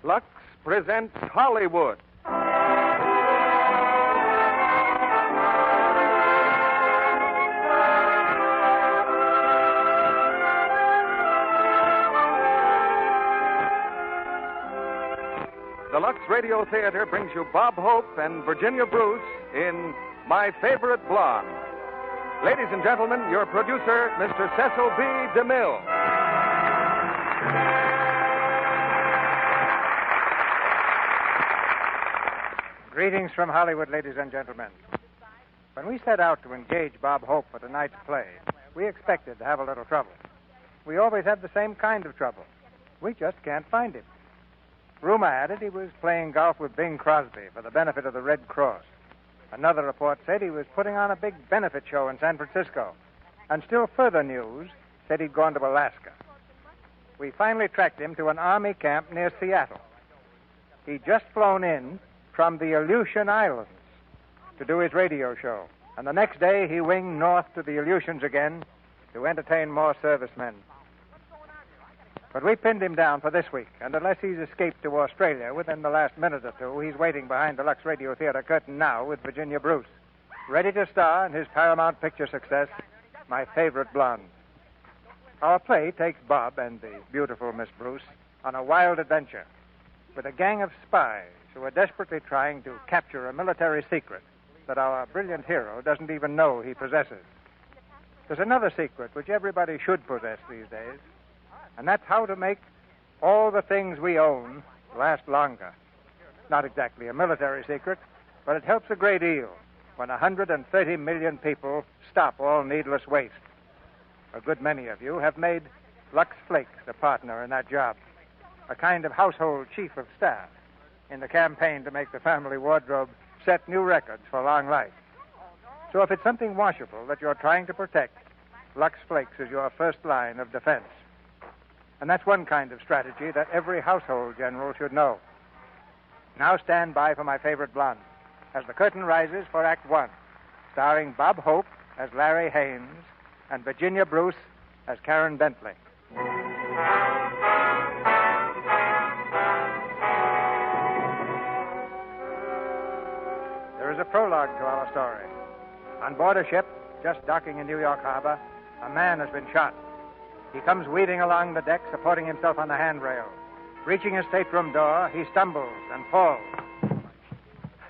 Lux presents Hollywood. The Lux Radio Theater brings you Bob Hope and Virginia Bruce in My Favorite Blonde. Ladies and gentlemen, your producer, Mr. Cecil B. DeMille. Greetings from Hollywood, ladies and gentlemen. When we set out to engage Bob Hope for tonight's play, we expected to have a little trouble. We always have the same kind of trouble. We just can't find him. Rumor had it he was playing golf with Bing Crosby for the benefit of the Red Cross. Another report said he was putting on a big benefit show in San Francisco. And still further news said he'd gone to Alaska. We finally tracked him to an Army camp near Seattle. He'd just flown in from the Aleutian Islands to do his radio show. And the next day he winged north to the Aleutians again to entertain more servicemen. But we pinned him down for this week, and unless he's escaped to Australia within the last minute or two, he's waiting behind the Lux Radio Theater curtain now with Virginia Bruce, ready to star in his Paramount picture success, My Favorite Blonde. Our play takes Bob and the beautiful Miss Bruce on a wild adventure with a gang of spies who are desperately trying to capture a military secret that our brilliant hero doesn't even know he possesses. There's another secret which everybody should possess these days, and that's how to make all the things we own last longer. Not exactly a military secret, but it helps a great deal when 130 million people stop all needless waste. A good many of you have made Lux Flakes a partner in that job, a kind of household chief of staff in the campaign to make the family wardrobe set new records for long life. So if it's something washable that you're trying to protect, Lux Flakes is your first line of defense. And that's one kind of strategy that every household general should know. Now stand by for My Favorite Blonde as the curtain rises for Act One, starring Bob Hope as Larry Haynes and Virginia Bruce as Karen Bentley. There is a prologue to our story. On board a ship, just docking in New York Harbor, a man has been shot. He comes weaving along the deck, supporting himself on the handrail. Reaching his stateroom door, he stumbles and falls.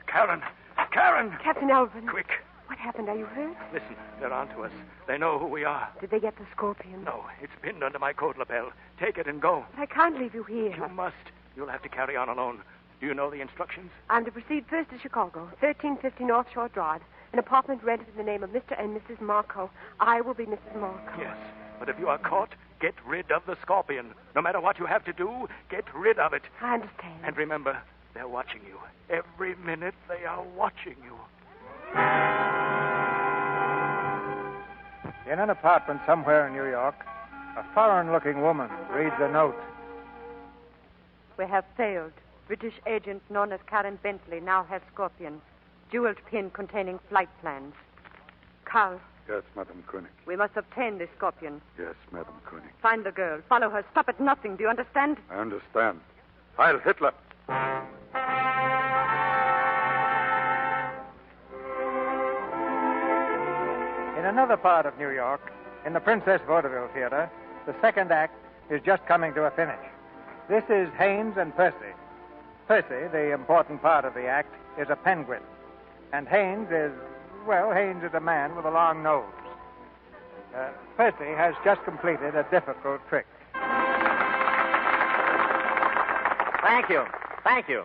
Karen! Karen! Captain Alvin. Quick. What happened? Are you hurt? Listen, they're on to us. They know who we are. Did they get the Scorpion? No, it's pinned under my coat lapel. Take it and go. But I can't leave you here. You must. You'll have to carry on alone. Do you know the instructions? I'm to proceed first to Chicago, 1350 North Shore Drive, an apartment rented in the name of Mr. and Mrs. Marco. I will be Mrs. Marco. Yes, but if you are caught, get rid of the Scorpion. No matter what you have to do, get rid of it. I understand. And remember, they're watching you. Every minute they are watching you. In an apartment somewhere in New York, a foreign-looking woman reads a note. We have failed. British agent known as Karen Bentley now has Scorpion. Jeweled pin containing flight plans. Carl. Yes, Madame Koenig. We must obtain this Scorpion. Yes, Madame Koenig. Find the girl. Follow her. Stop at nothing. Do you understand? I understand. Heil Hitler. In another part of New York, in the Princess Vaudeville Theater, the second act is just coming to a finish. This is Haynes and Percy. Percy, the important part of the act, is a penguin. And Haynes is a man with a long nose. Percy has just completed a difficult trick. Thank you. Thank you.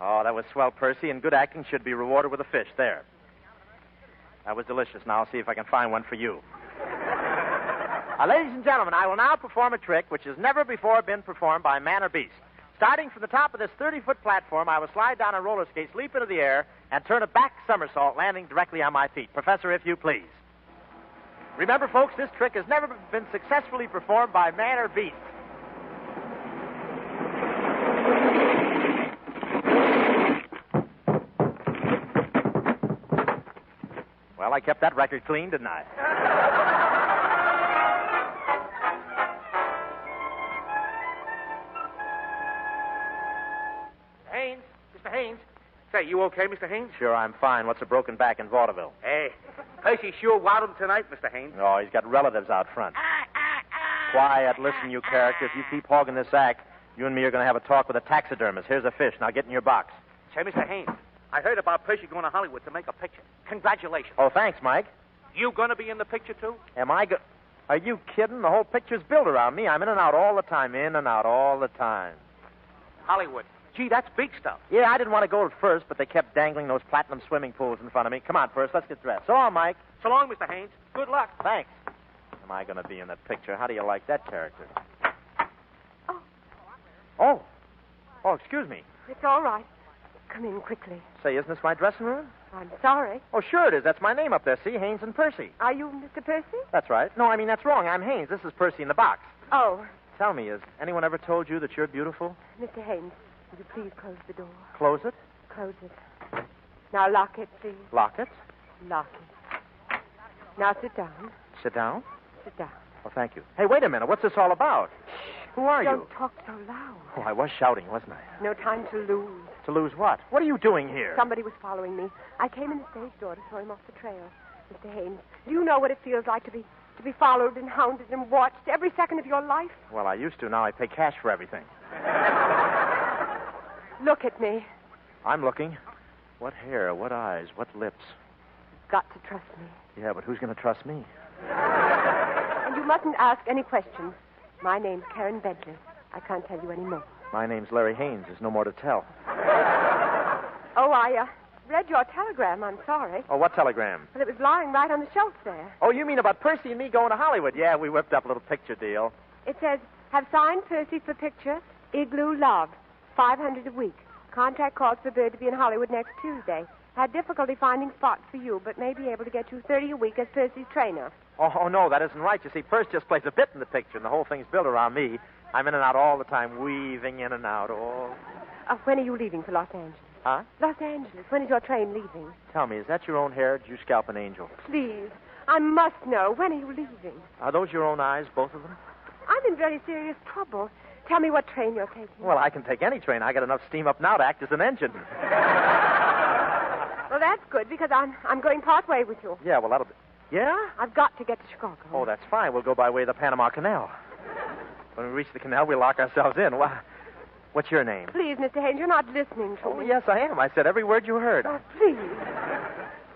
Oh, that was swell, Percy, and good acting should be rewarded with a fish. There. That was delicious. Now I'll see if I can find one for you. Ladies and gentlemen, I will now perform a trick which has never before been performed by man or beast. Starting from the top of this 30-foot platform, I will slide down on roller skates, leap into the air, and turn a back somersault, landing directly on my feet. Professor, if you please. Remember, folks, this trick has never been successfully performed by man or beast. Well, I kept that record clean, didn't I? Mr. Haynes. Say, you okay, Mr. Haynes? Sure, I'm fine. What's a broken back in vaudeville? Hey, Percy sure wowed him tonight, Mr. Haynes. Oh, he's got relatives out front. Quiet. Listen, you character. If you keep hogging this act, you and me are going to have a talk with a taxidermist. Here's a fish. Now get in your box. Say, Mr. Haynes, I heard about Percy going to Hollywood to make a picture. Congratulations. Oh, thanks, Mike. You going to be in the picture, too? Am I Are you kidding? The whole picture's built around me. I'm in and out all the time. In and out all the time. Hollywood. Gee, that's big stuff. Yeah, I didn't want to go at first, but they kept dangling those platinum swimming pools in front of me. Come on, first, let's get dressed. So long, Mike. So long, Mr. Haynes. Good luck. Thanks. Am I going to be in that picture? How do you like that character? Oh. Oh, excuse me. It's all right. Come in quickly. Say, isn't this my dressing room? I'm sorry. Oh, sure it is. That's my name up there. See, Haynes and Percy. Are you Mr. Percy? That's right. No, I mean, that's wrong. I'm Haynes. This is Percy in the box. Oh, Tell me, has anyone ever told you that you're beautiful? Mr. Haynes, would you please close the door? Close it. Close it. Now lock it, please. Lock it. Lock it. Now sit down. Sit down. Sit down. Oh, thank you. Hey, wait a minute. What's this all about? Who are you? Don't talk so loud. Oh, I was shouting, wasn't I? No time to lose. To lose what? What are you doing here? Somebody was following me. I came in the stage door to throw him off the trail. Mr. Haynes, do you know what it feels like to be followed and hounded and watched every second of your life? Well, I used to. Now I pay cash for everything. Look at me. I'm looking. What hair, what eyes, what lips. You've got to trust me. Yeah, but who's going to trust me? And you mustn't ask any questions. My name's Karen Bentley. I can't tell you any more. My name's Larry Haynes. There's no more to tell. Oh, I read your telegram. I'm sorry. Oh, what telegram? Well, it was lying right on the shelf there. Oh, you mean about Percy and me going to Hollywood? Yeah, we whipped up a little picture deal. It says, have signed Percy for picture, Igloo Love, $500 a week. Contract calls for Bird to be in Hollywood next Tuesday. Had difficulty finding spots for you, but may be able to get you $30 a week as Percy's trainer. Oh, no, that isn't right. You see, Percy just plays a bit in the picture, and the whole thing's built around me. I'm in and out all the time, weaving in and out. Oh. When are you leaving for Los Angeles? Huh? Los Angeles. When is your train leaving? Tell me, is that your own hair? Did you scalp an angel? Please. I must know. When are you leaving? Are those your own eyes, both of them? I'm in very serious trouble. Tell me what train you're taking. Well, I can take any train. I got enough steam up now to act as an engine. Well, that's good, because I'm going part way with you. Yeah, well, that'll be... Yeah? I've got to get to Chicago. Oh, that's fine. We'll go by way of the Panama Canal. When we reach the canal, we'll lock ourselves in. What's your name? Please, Mr. Haynes, you're not listening to Oh, me. yes, I am. I said every word you heard. Oh, please.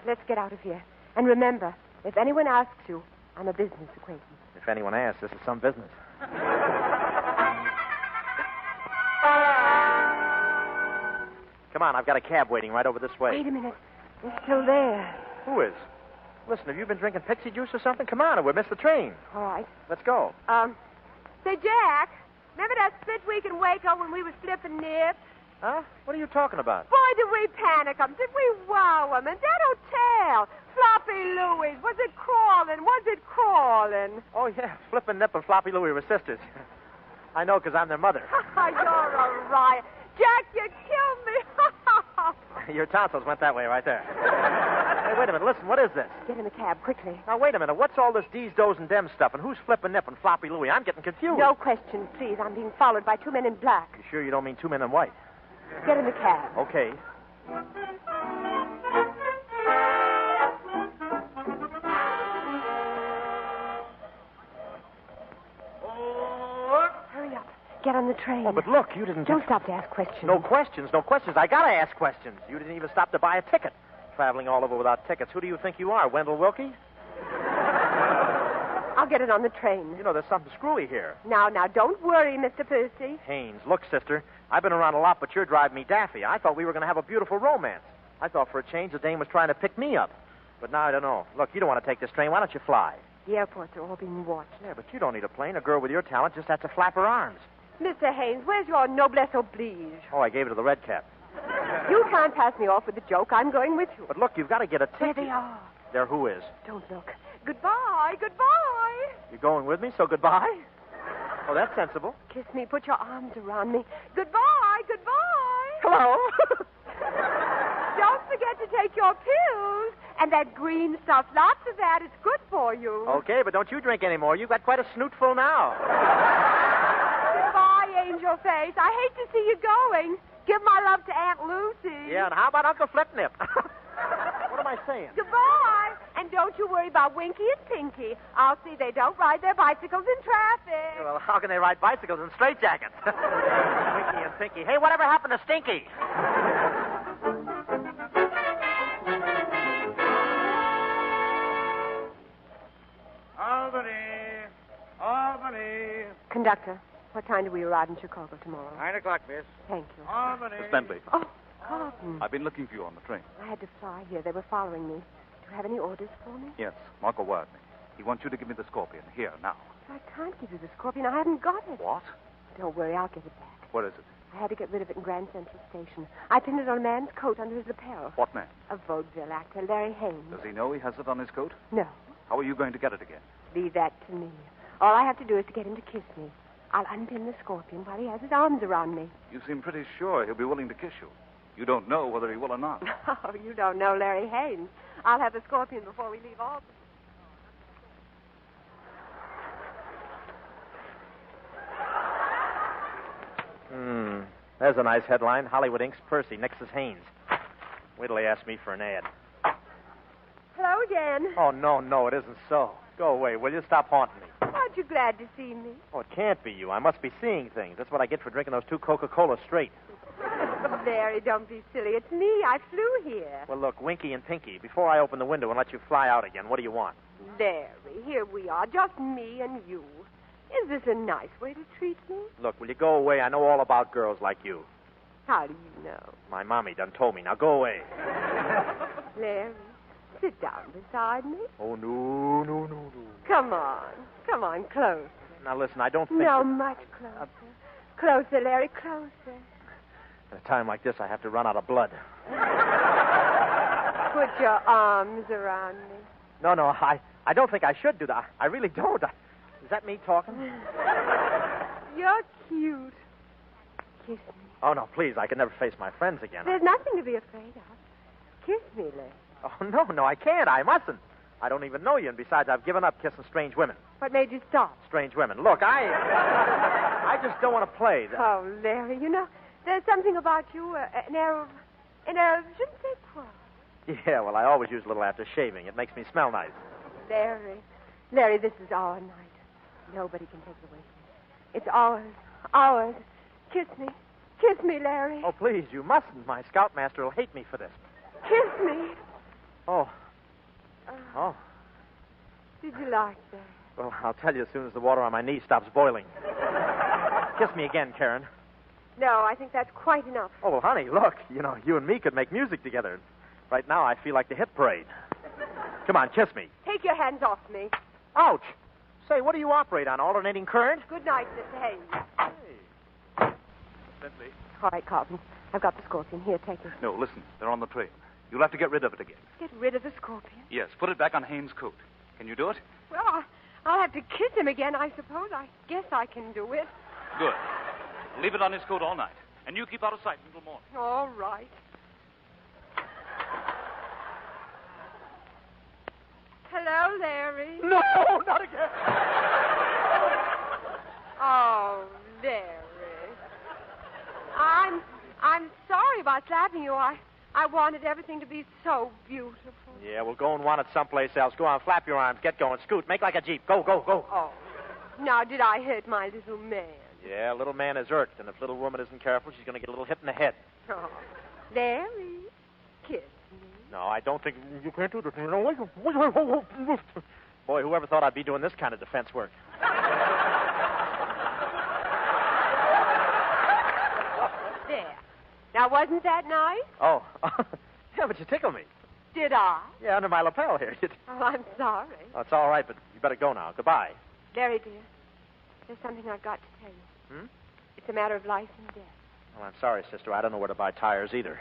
Let's get out of here. And remember, if anyone asks you, I'm a business acquaintance. If anyone asks, this is some business. Come on, I've got a cab waiting right over this way. Wait a minute. They're still there. Who is? Listen, have you been drinking pixie juice or something? Come on, or we'll miss the train. All right. Let's go. Say, Jack, remember that split week in Waco when we were flipping nips? Huh? What are you talking about? Boy, did we panic 'em. Did we wow 'em? And that hotel, Floppy Louie's, was it crawling? Was it crawling? Oh, yeah, Flip and Nip and Floppy Louie were sisters. I know, because I'm their mother. You're a riot. Jack, you killed me. Your tonsils went that way right there. Hey, wait a minute. Listen, what is this? Get in the cab, quickly. Now, wait a minute. What's all this D's, Do's, and Dems stuff? And who's Flip and Nip and Floppy Louie? I'm getting confused. No questions, please. I'm being followed by two men in black. You sure you don't mean two men in white? Get in the cab. Okay. Hurry up. Get on the train. Oh, but look, you didn't... Don't stop to ask questions. No questions, no questions. I gotta ask questions. You didn't even stop to buy a ticket. Traveling all over without tickets. Who do you think you are, Wendell Wilkie? I'll get it on the train. You know, there's something screwy here. Now, don't worry, Mr. Percy. Haynes, look, sister, I've been around a lot, but you're driving me daffy. I thought we were going to have a beautiful romance. I thought for a change the dame was trying to pick me up. But now I don't know. Look, you don't want to take this train. Why don't you fly? The airports are all being watched. Yeah, but you don't need a plane. A girl with your talent just has to flap her arms. Mr. Haynes, where's your noblesse oblige? Oh, I gave it to the red cap. You can't pass me off with a joke. I'm going with you. But look, you've got to get a ticket. There they are. There who is? Don't look. Goodbye, goodbye. You're going with me, so goodbye? Oh, that's sensible. Kiss me. Put your arms around me. Goodbye, goodbye. Hello. Don't forget to take your pills. And that green stuff. Lots of that. It's good for you. Okay, but don't you drink any more. You've got quite a snootful now. Goodbye, angel face. I hate to see you going. Give my love to Aunt Lucy. Yeah, and how about Uncle Flipnip? What am I saying? Goodbye. And don't you worry about Winky and Pinky. I'll see they don't ride their bicycles in traffic. Well, how can they ride bicycles in straitjackets? Winky and Pinky. Hey, whatever happened to Stinky? Albany. Conductor, what time do we arrive in Chicago tomorrow? 9 o'clock, miss. Thank you. Miss Bentley, Oh, Carlton. I've been looking for you on the train. I had to fly here. They were following me. Do you have any orders for me? Yes, Marco wired me. He wants you to give me the Scorpion here, now. I can't give you the Scorpion. I haven't got it. What? Don't worry, I'll give it back. Where is it? I had to get rid of it in Grand Central Station. I pinned it on a man's coat under his lapel. What man? A vaudeville actor, Larry Haynes. Does he know he has it on his coat? No, How are you going to get it again? leave that to me. All I have to do is to get him to kiss me. I'll unpin the Scorpion while he has his arms around me. You seem pretty sure he'll be willing to kiss you. You don't know whether he will or not. Oh, you don't know Larry Haynes. I'll have the Scorpion before we leave Albany. There's a nice headline. Hollywood Inc.'s Percy, Nix's Haynes. Wait till they ask me for an ad. Hello again. Oh, no, it isn't so. Go away, will you? Stop haunting me. Aren't you glad to see me? Oh, it can't be you. I must be seeing things. That's what I get for drinking those 2 Coca-Colas straight. Larry, don't be silly. It's me. I flew here. Well, look, Winky and Pinky, before I open the window and let you fly out again, what do you want? Larry, here we are, just me and you. Is this a nice way to treat me? Look, will you go away? I know all about girls like you. How do you know? My mommy done told me. Now go away. Larry, sit down beside me. Oh, no. Come on, close. Now, listen, I don't think... No, much closer. Closer, Larry, closer. At a time like this, I have to run out of blood. Put your arms around me. No, I don't think I should do that. I really don't. Is that me talking? You're cute. Kiss me. Oh, no, please. I can never face my friends again. There's nothing to be afraid of. Kiss me, Larry. Oh, no, I can't. I mustn't. I don't even know you, and besides, I've given up kissing strange women. What made you stop? Strange women. Look, I just don't want to play. Oh, Larry, you know, there's something about you, an air of je ne sais quoi. Yeah, well, I always use a little after shaving. It makes me smell nice. Larry, this is our night. Nobody can take it away from us. It's ours. Kiss me, Larry. Oh, please, you mustn't. My scoutmaster will hate me for this. Kiss me. Oh. Did you like that? Well, I'll tell you as soon as the water on my knees stops boiling. Kiss me again, Karen. No, I think that's quite enough. Oh, well, honey, look. You know, you and me could make music together. Right now, I feel like the hit parade. Come on, kiss me. Take your hands off me. Ouch. Say, what do you operate on, alternating current? Good night, Mr. Haynes. Bentley. All right, Carlton. I've got the Scorpion. Here, take it. No, listen. They're on the train. You'll have to get rid of it again. Get rid of the Scorpion? Yes, put it back on Haynes' coat. Can you do it? Well, I'll have to kiss him again, I suppose. I guess I can do it. Good. Leave it on his coat all night. And you keep out of sight until morning. All right. Hello, Larry. No, not again. Oh, Larry. I'm sorry about slapping you. I wanted everything to be so beautiful. Yeah, we'll go and want it someplace else. Go on, flap your arms. Get going. Scoot. Make like a Jeep. Go. Oh. Now, did I hurt my little man? Yeah, little man is irked, and if little woman isn't careful, she's going to get a little hit in the head. Oh. Larry, kiss me. No, I don't think... You can't do this. Boy, whoever thought I'd be doing this kind of defense work? There. Now, wasn't that nice? Oh. Yeah, but you tickle me. Did I? Yeah, under my lapel here. Oh, I'm sorry. Oh, it's all right, but you better go now. Goodbye. Larry, dear, there's something I've got to tell you. It's a matter of life and death. Well, I'm sorry, sister. I don't know where to buy tires either.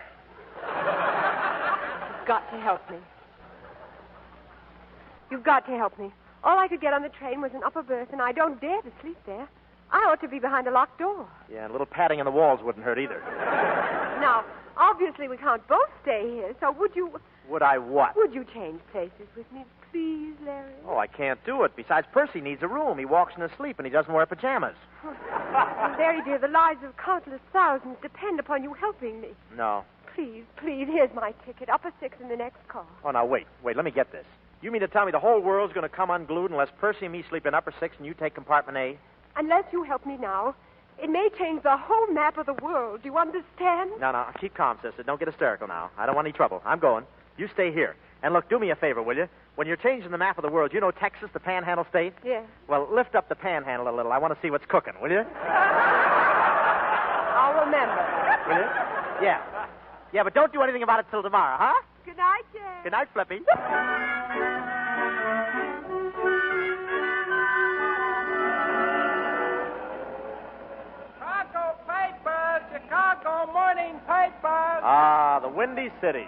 You've got to help me. You've got to help me. All I could get on the train was an upper berth, and I don't dare to sleep there. I ought to be behind a locked door. Yeah, and a little padding in the walls wouldn't hurt either. Now, obviously we can't both stay here, so would you... Would I what? Would you change places with me, please, Larry. Oh, I can't do it. Besides, Percy needs a room. He walks in his sleep and he doesn't wear pajamas. Larry, dear, the lives of countless thousands depend upon you helping me. No. Please, here's my ticket. Upper 6 in the next car. Oh, now, wait. Let me get this. You mean to tell me the whole world's going to come unglued unless Percy and me sleep in upper 6 and you take compartment A? Unless you help me now, it may change the whole map of the world. Do you understand? No. Keep calm, sister. Don't get hysterical now. I don't want any trouble. I'm going. You stay here. And look, do me a favor, will you? When you're changing the map of the world, you know Texas, the Panhandle state? Yes. Well, lift up the Panhandle a little. I want to see what's cooking, will you? I'll remember. Will you? Yeah. Yeah, but don't do anything about it till tomorrow, huh? Good night, Jack. Good night, Flippy. Chicago morning papers. Ah, the Windy City.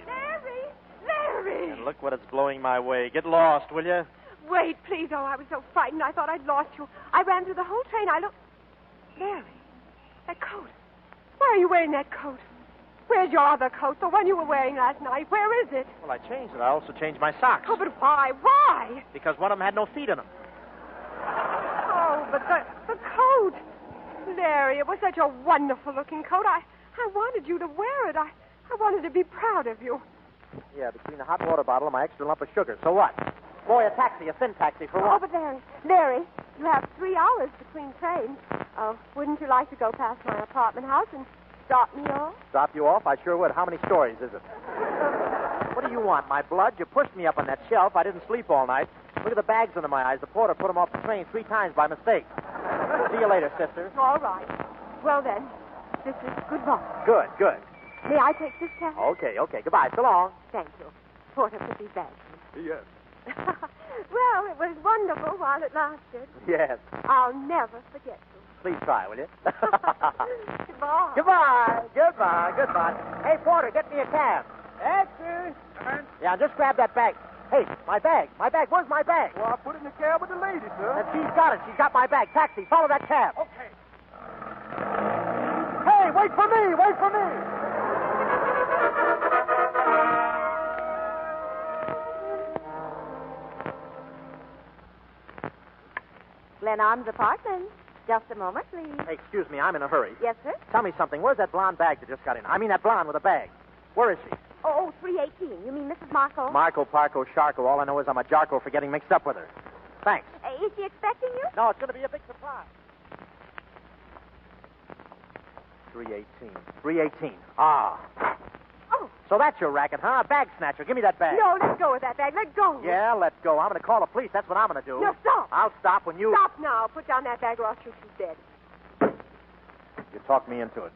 Larry! And look what it's blowing my way. Get lost, will you? Wait, please. Oh, I was so frightened. I thought I'd lost you. I ran through the whole train. I looked... Larry, that coat. Why are you wearing that coat? Where's your other coat, the one you were wearing last night? Where is it? Well, I changed it. I also changed my socks. Oh, but why? Why? Because one of them had no feet in them. Oh, but the coat. Larry, it was such a wonderful-looking coat. I wanted you to wear it. I wanted to be proud of you. Yeah, between the hot water bottle and my extra lump of sugar. So what? Boy, a thin taxi for Oh, what? but Larry, you have 3 hours between trains. Oh, wouldn't you like to go past my apartment house and drop me off? Drop you off? I sure would. How many stories is it? What do you want, my blood? You pushed me up on that shelf. I didn't sleep all night. Look at the bags under my eyes. The porter put them off the train 3 times by mistake. See you later, sister. All right. Well, then, this is goodbye. Good. May I take this cab? Okay. Goodbye. So long. Thank you. Porter put these bags in. Yes. Well, it was wonderful while it lasted. Yes. I'll never forget you. Please try, will you? Goodbye. Goodbye. Hey, porter, get me a cab. Taxi. Yeah, just grab that bag. Hey, my bag. Where's my bag? Well, I put it in the cab with the lady, sir. And she's got it. She's got my bag. Taxi, follow that cab. Okay. Hey, wait for me. Glenarm's apartment. Just a moment, please. Hey, excuse me, I'm in a hurry. Yes, sir? Tell me something. Where's that blonde bag that just got in? I mean that blonde with a bag. Where is she? Oh, 318. You mean Mrs. Marco? Marco, Parco, Sharko. All I know is I'm a Jarko for getting mixed up with her. Thanks. Is she expecting you? No, it's going to be a big surprise. 318. Ah. Oh. So that's your racket, huh? A bag snatcher. Give me that bag. No, let go of that bag. Let go. Yeah, let go. I'm going to call the police. That's what I'm going to do. No, stop. I'll stop when you... Stop now. Put down that bag or I'll shoot you dead. You talked me into it.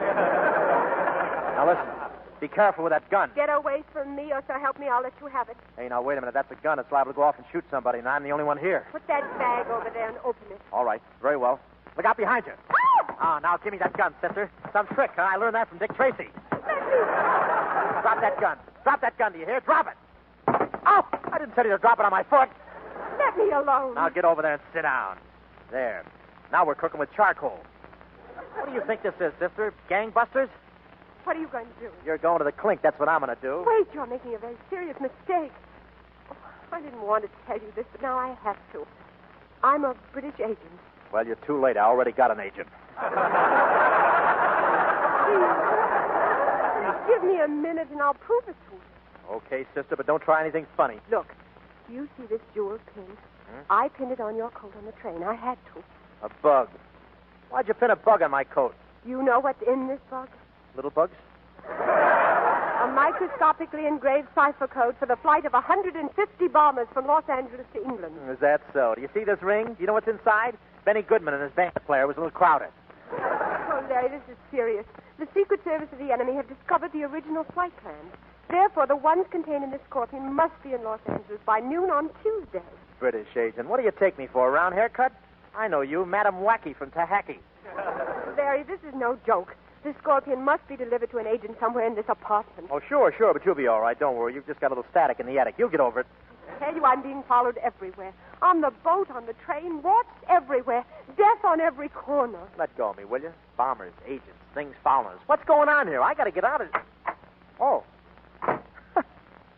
Now listen. Be careful with that gun. Get away from me, or so help me, I'll let you have it. Hey, now, wait a minute. That's a gun. It's liable to go off and shoot somebody, and I'm the only one here. Put that bag over there and open it. All right. Very well. Look out behind you. Ah! Now give me that gun, sister. Some trick, huh? I learned that from Dick Tracy. Drop that gun. Drop that gun, do you hear? Drop it. Oh! I didn't tell you to drop it on my foot. Let me alone. Now get over there and sit down. There. Now we're cooking with charcoal. What do you think this is, sister? Gangbusters? What are you going to do? You're going to the clink. That's what I'm going to do. Wait, you're making a very serious mistake. Oh, I didn't want to tell you this, but now I have to. I'm a British agent. Well, you're too late. I already got an agent. Please, give me a minute and I'll prove it to you. Okay, sister, but don't try anything funny. Look, do you see this jeweled pin? I pinned it on your coat on the train. I had to. A bug. Why'd you pin a bug on my coat? You know what's in this bug? Little bugs? A microscopically engraved cipher code for the flight of 150 bombers from Los Angeles to England. Is that so? Do you see this ring? Do you know what's inside? Benny Goodman and his band player was a little crowded. Oh, Larry, this is serious. The Secret Service of the enemy have discovered the original flight plans. Therefore, the ones contained in this Scorpion must be in Los Angeles by noon on Tuesday. British agent. What do you take me for, a round haircut? I know you, Madam Wacky from Tahaki. Larry, this is no joke. This Scorpion must be delivered to an agent somewhere in this apartment. Oh, sure, but you'll be all right. Don't worry. You've just got a little static in the attic. You'll get over it. I tell you, I'm being followed everywhere. On the boat, on the train, watched everywhere. Death on every corner. Let go of me, will you? Bombers, agents, things following us. What's going on here? I got to get out of... Oh.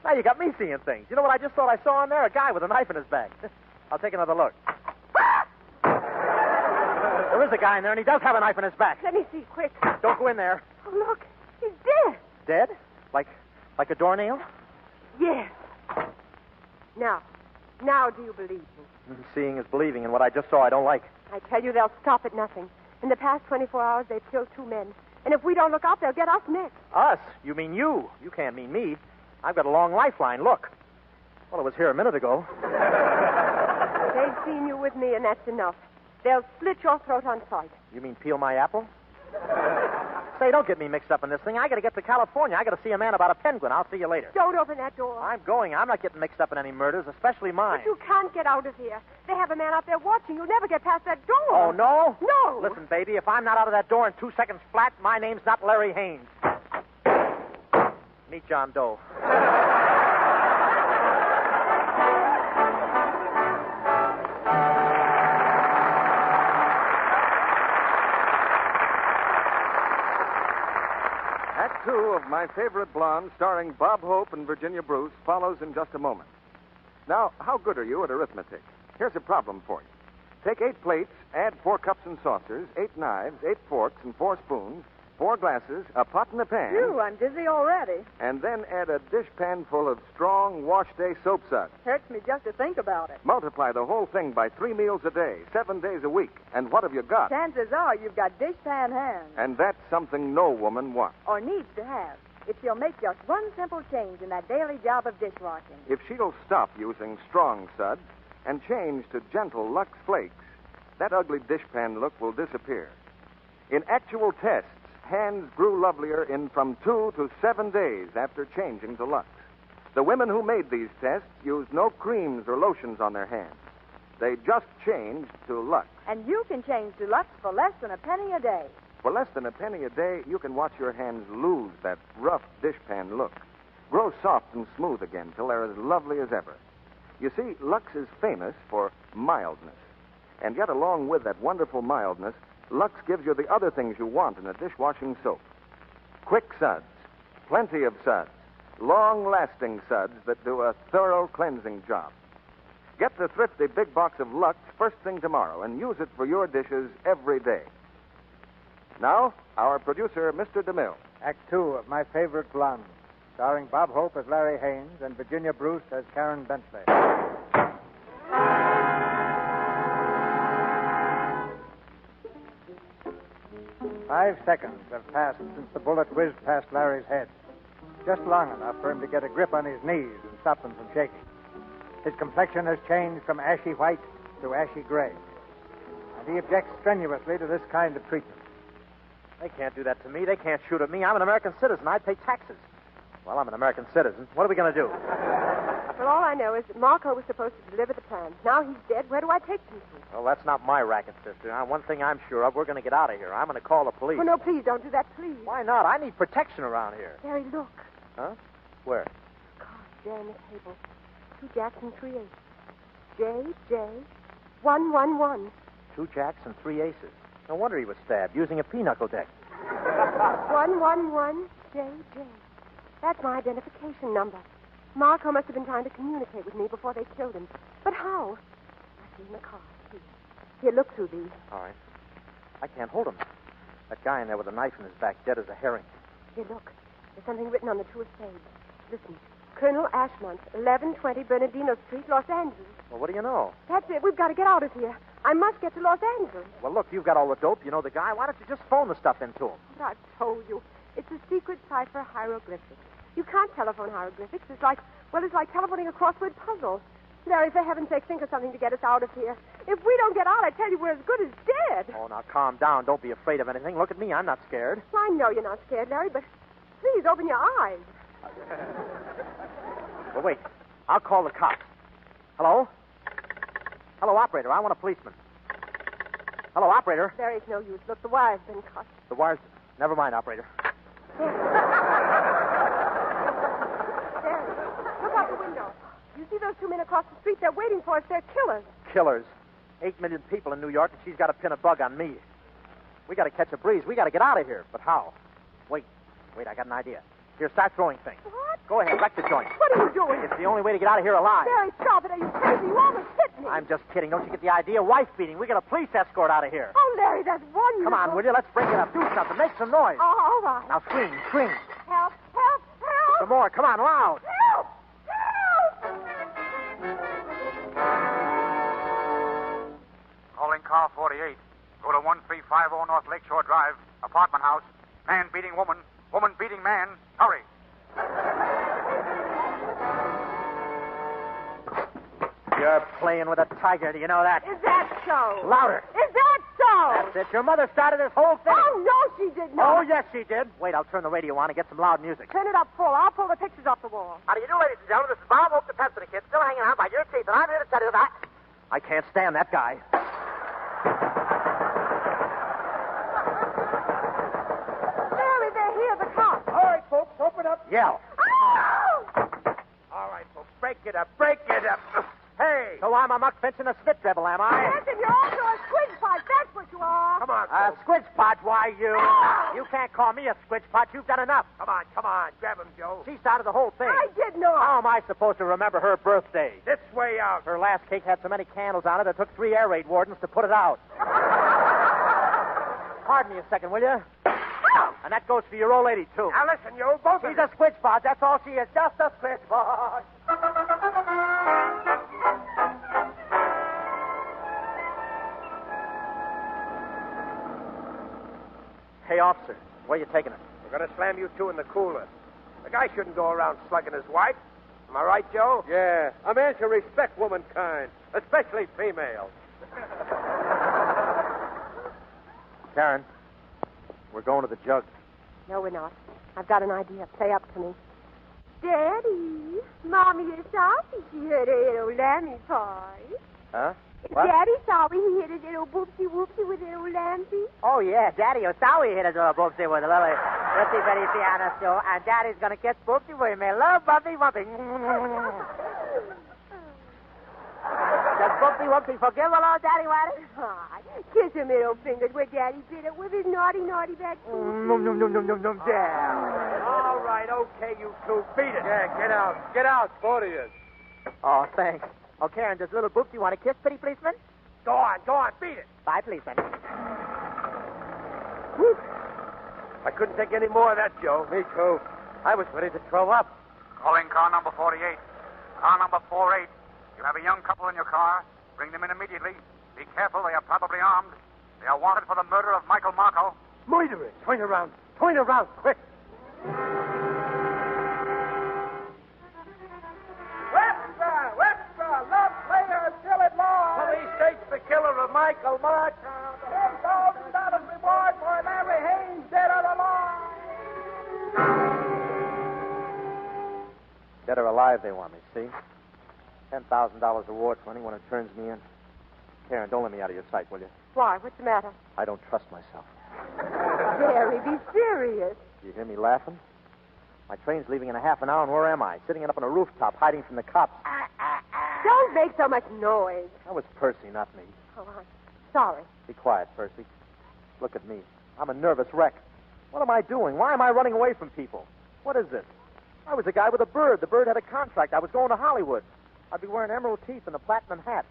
Now you got me seeing things. You know what I just thought I saw in there? A guy with a knife in his back. I'll take another look. There is a guy in there, and he does have a knife in his back. Let me see, quick. Don't go in there. Oh, look. He's dead. Dead? Like a doornail? Yes. Now do you believe me? Seeing is believing, and what I just saw I don't like. I tell you, they'll stop at nothing. In the past 24 hours, they've killed 2 men. And if we don't look out, they'll get us next. Us? You mean you. You can't mean me. I've got a long lifeline. Look. Well, it was here a minute ago. They've seen you with me, and that's enough. They'll slit your throat on sight. You mean peel my apple? Say, don't get me mixed up in this thing. I got to get to California. I got to see a man about a penguin. I'll see you later. Don't open that door. I'm going. I'm not getting mixed up in any murders, especially mine. But you can't get out of here. They have a man out there watching. You'll never get past that door. Oh, no? No. Listen, baby, if I'm not out of that door in 2 seconds flat, my name's not Larry Haynes. Meet John Doe. Act 2 of My Favorite Blonde, starring Bob Hope and Virginia Bruce, follows in just a moment. Now, how good are you at arithmetic? Here's a problem for you. Take 8 plates, add 4 cups and saucers, 8 knives, 8 forks and 4 spoons, 4 glasses, a pot and a pan. Phew, I'm dizzy already. And then add a dishpan full of strong wash-day soap suds. Hurts me just to think about it. Multiply the whole thing by 3 meals a day, 7 days a week. And what have you got? Chances are you've got dishpan hands. And that's something no woman wants. Or needs to have. If she'll make just one simple change in that daily job of dishwashing. If she'll stop using strong suds and change to gentle Lux Flakes, that ugly dishpan look will disappear. In actual tests, hands grew lovelier in from 2 to 7 days after changing to Lux. The women who made these tests used no creams or lotions on their hands. They just changed to Lux. And you can change to Lux for less than a penny a day. For less than a penny a day, you can watch your hands lose that rough dishpan look. Grow soft and smooth again till they're as lovely as ever. You see, Lux is famous for mildness. And yet, along with that wonderful mildness, Lux gives you the other things you want in a dishwashing soap. Quick suds, plenty of suds, long-lasting suds that do a thorough cleansing job. Get the thrifty big box of Lux first thing tomorrow and use it for your dishes every day. Now, our producer, Mr. DeMille. Act 2 of My Favorite Blonde, starring Bob Hope as Larry Haynes and Virginia Bruce as Karen Bentley. 5 seconds have passed since the bullet whizzed past Larry's head. Just long enough for him to get a grip on his knees and stop them from shaking. His complexion has changed from ashy white to ashy gray. And he objects strenuously to this kind of treatment. They can't do that to me. They can't shoot at me. I'm an American citizen. I pay taxes. Well, I'm an American citizen. What are we going to do? Well, all I know is that Marco was supposed to deliver the plans. Now he's dead. Where do I take him to? Well, that's not my racket, sister. Now, one thing I'm sure of, we're going to get out of here. I'm going to call the police. Oh, no, please don't do that, please. Why not? I need protection around here. Harry, look. Huh? Where? Cards there on the table. 2 jacks and 3 aces. J, 111. 2 jacks and 3 aces. No wonder he was stabbed, using a pinochle deck. 111 J. That's my identification number. Marco must have been trying to communicate with me before they killed him. But how? I see in the car. Here, look through these. All right. I can't hold him. That guy in there with a knife in his back, dead as a herring. Here, look. There's something written on the 2 of spades. Listen. Colonel Ashmont, 1120 Bernardino Street, Los Angeles. Well, what do you know? That's it. We've got to get out of here. I must get to Los Angeles. Well, look, you've got all the dope. You know the guy. Why don't you just phone the stuff into him? But I've told you. It's a secret cipher hieroglyphics. You can't telephone hieroglyphics. It's like telephoning a crossword puzzle. Larry, for heaven's sake, think of something to get us out of here. If we don't get out, I tell you, we're as good as dead. Oh, now calm down. Don't be afraid of anything. Look at me. I'm not scared. Well, I know you're not scared, Larry, but please open your eyes. Well, wait. I'll call the cops. Hello? Hello, operator. I want a policeman. Hello, operator. Larry, it's no use. Look, the wire's been cut. The wire's... Never mind, operator. Larry, look out the window. You see those 2 men across the street? They're waiting for us. They're killers. Killers. 8 million people in New York, and she's got to pin a bug on me. We got to catch a breeze. We got to get out of here. But how? Wait, I got an idea. Here, start throwing things. What? Go ahead, wreck the joint. What are you doing? It's the only way to get out of here alive. Larry, stop it. Are you crazy? You almost hit me. I'm just kidding. Don't you get the idea? Wife beating. We got a police escort out of here. Oh, Larry, that's wonderful. Come on, will you? Let's break it up. Do something. Make some noise. Oh, all right. Now scream, scream. Help, help, help. Some more. Come on, loud. Help, help. Calling car 48. Go to 1350 North Lakeshore Drive. Apartment house. Man beating woman. Woman beating man. Hurry. You're playing with a tiger. Do you know that? Is that so? Louder. Is that so? That's it. Your mother started this whole thing. Oh, no, she did not. Oh, yes, she did. Wait, I'll turn the radio on and get some loud music. Turn it up full. I'll pull the pictures off the wall. How do you do, ladies and gentlemen? This is Bob Hope, the Pepsi Kid, still hanging out by your teeth, and I'm here to tell you that. I can't stand that guy. Larry, they're here, the cops. All right, folks, open up. Yell. Oh! All right, folks, break it up. Break it up. Hey. So I'm a muck fencing a spit dribble, am I? Yes, and you're also a squid pot. That's what you are. Come on, A folks. squidge pot, why you? You can't call me a squidge pot. You've done enough. Come on. Grab him, Joe. She started the whole thing. I did not. How am I supposed to remember her birthday? This way out. Her last cake had so many candles on it, it took 3 air raid wardens to put it out. Pardon me a second, will you? And that goes for your old lady, too. Now, listen, you both of She's you. a squidge pot. That's all she is. Just a squidge pot. Hey, officer, where you taking us? We're going to slam you two in the cooler. The guy shouldn't go around slugging his wife. Am I right, Joe? Yeah, a man should respect womankind, especially females. Karen, we're going to the jug. No, we're not. I've got an idea. Play up to me. Daddy, Mommy is sorry she hit a little lammy pie. Huh? What? Daddy sorry he hit a little whoopsie-whoopsie with a little lamby. Oh, yeah, Daddy Osawi hit his little Boopsy with a little Ritzy Betty piano show, and Daddy's going to kiss Boopsy with me. Love Bumpy Wumpy. Does Boopsy Wumpy forgive a little Daddy Waddy? Ah, kiss her middle fingers where Daddy bit it with his naughty back teeth. Nom, nom, nom, nom, nom, nom, All right, okay, you two. Beat it. Yeah, get out. Get out, both of you. Oh, thanks. Oh, Karen, does little Boopsy want a kiss, pretty policeman? Go on, beat it. Bye, policeman. Whew. I couldn't take any more of that, Joe. Me too. I was ready to throw up. Calling car number 48. Car number 48. You have a young couple in your car. Bring them in immediately. Be careful, they are probably armed. They are wanted for the murder of Michael Marco. Murderer. Turn around, quick. Webster, love player, kill it long. Police takes the killer of Michael Marco. $10,000 reward for Larry Haynes, dead or alive. Dead or alive, they want me, see? $10,000 reward for anyone who turns me in. Karen, don't let me out of your sight, will you? Why? What's the matter? I don't trust myself. Jerry, be serious. You hear me laughing? My train's leaving in a half an hour, and where am I? Sitting up on a rooftop, hiding from the cops. Don't make so much noise. That was Percy, not me. Oh, I'm sorry. Be quiet, Percy. Look at me. I'm a nervous wreck. What am I doing? Why am I running away from people? What is this? I was a guy with a bird. The bird had a contract. I was going to Hollywood. I'd be wearing emerald teeth and a platinum hat.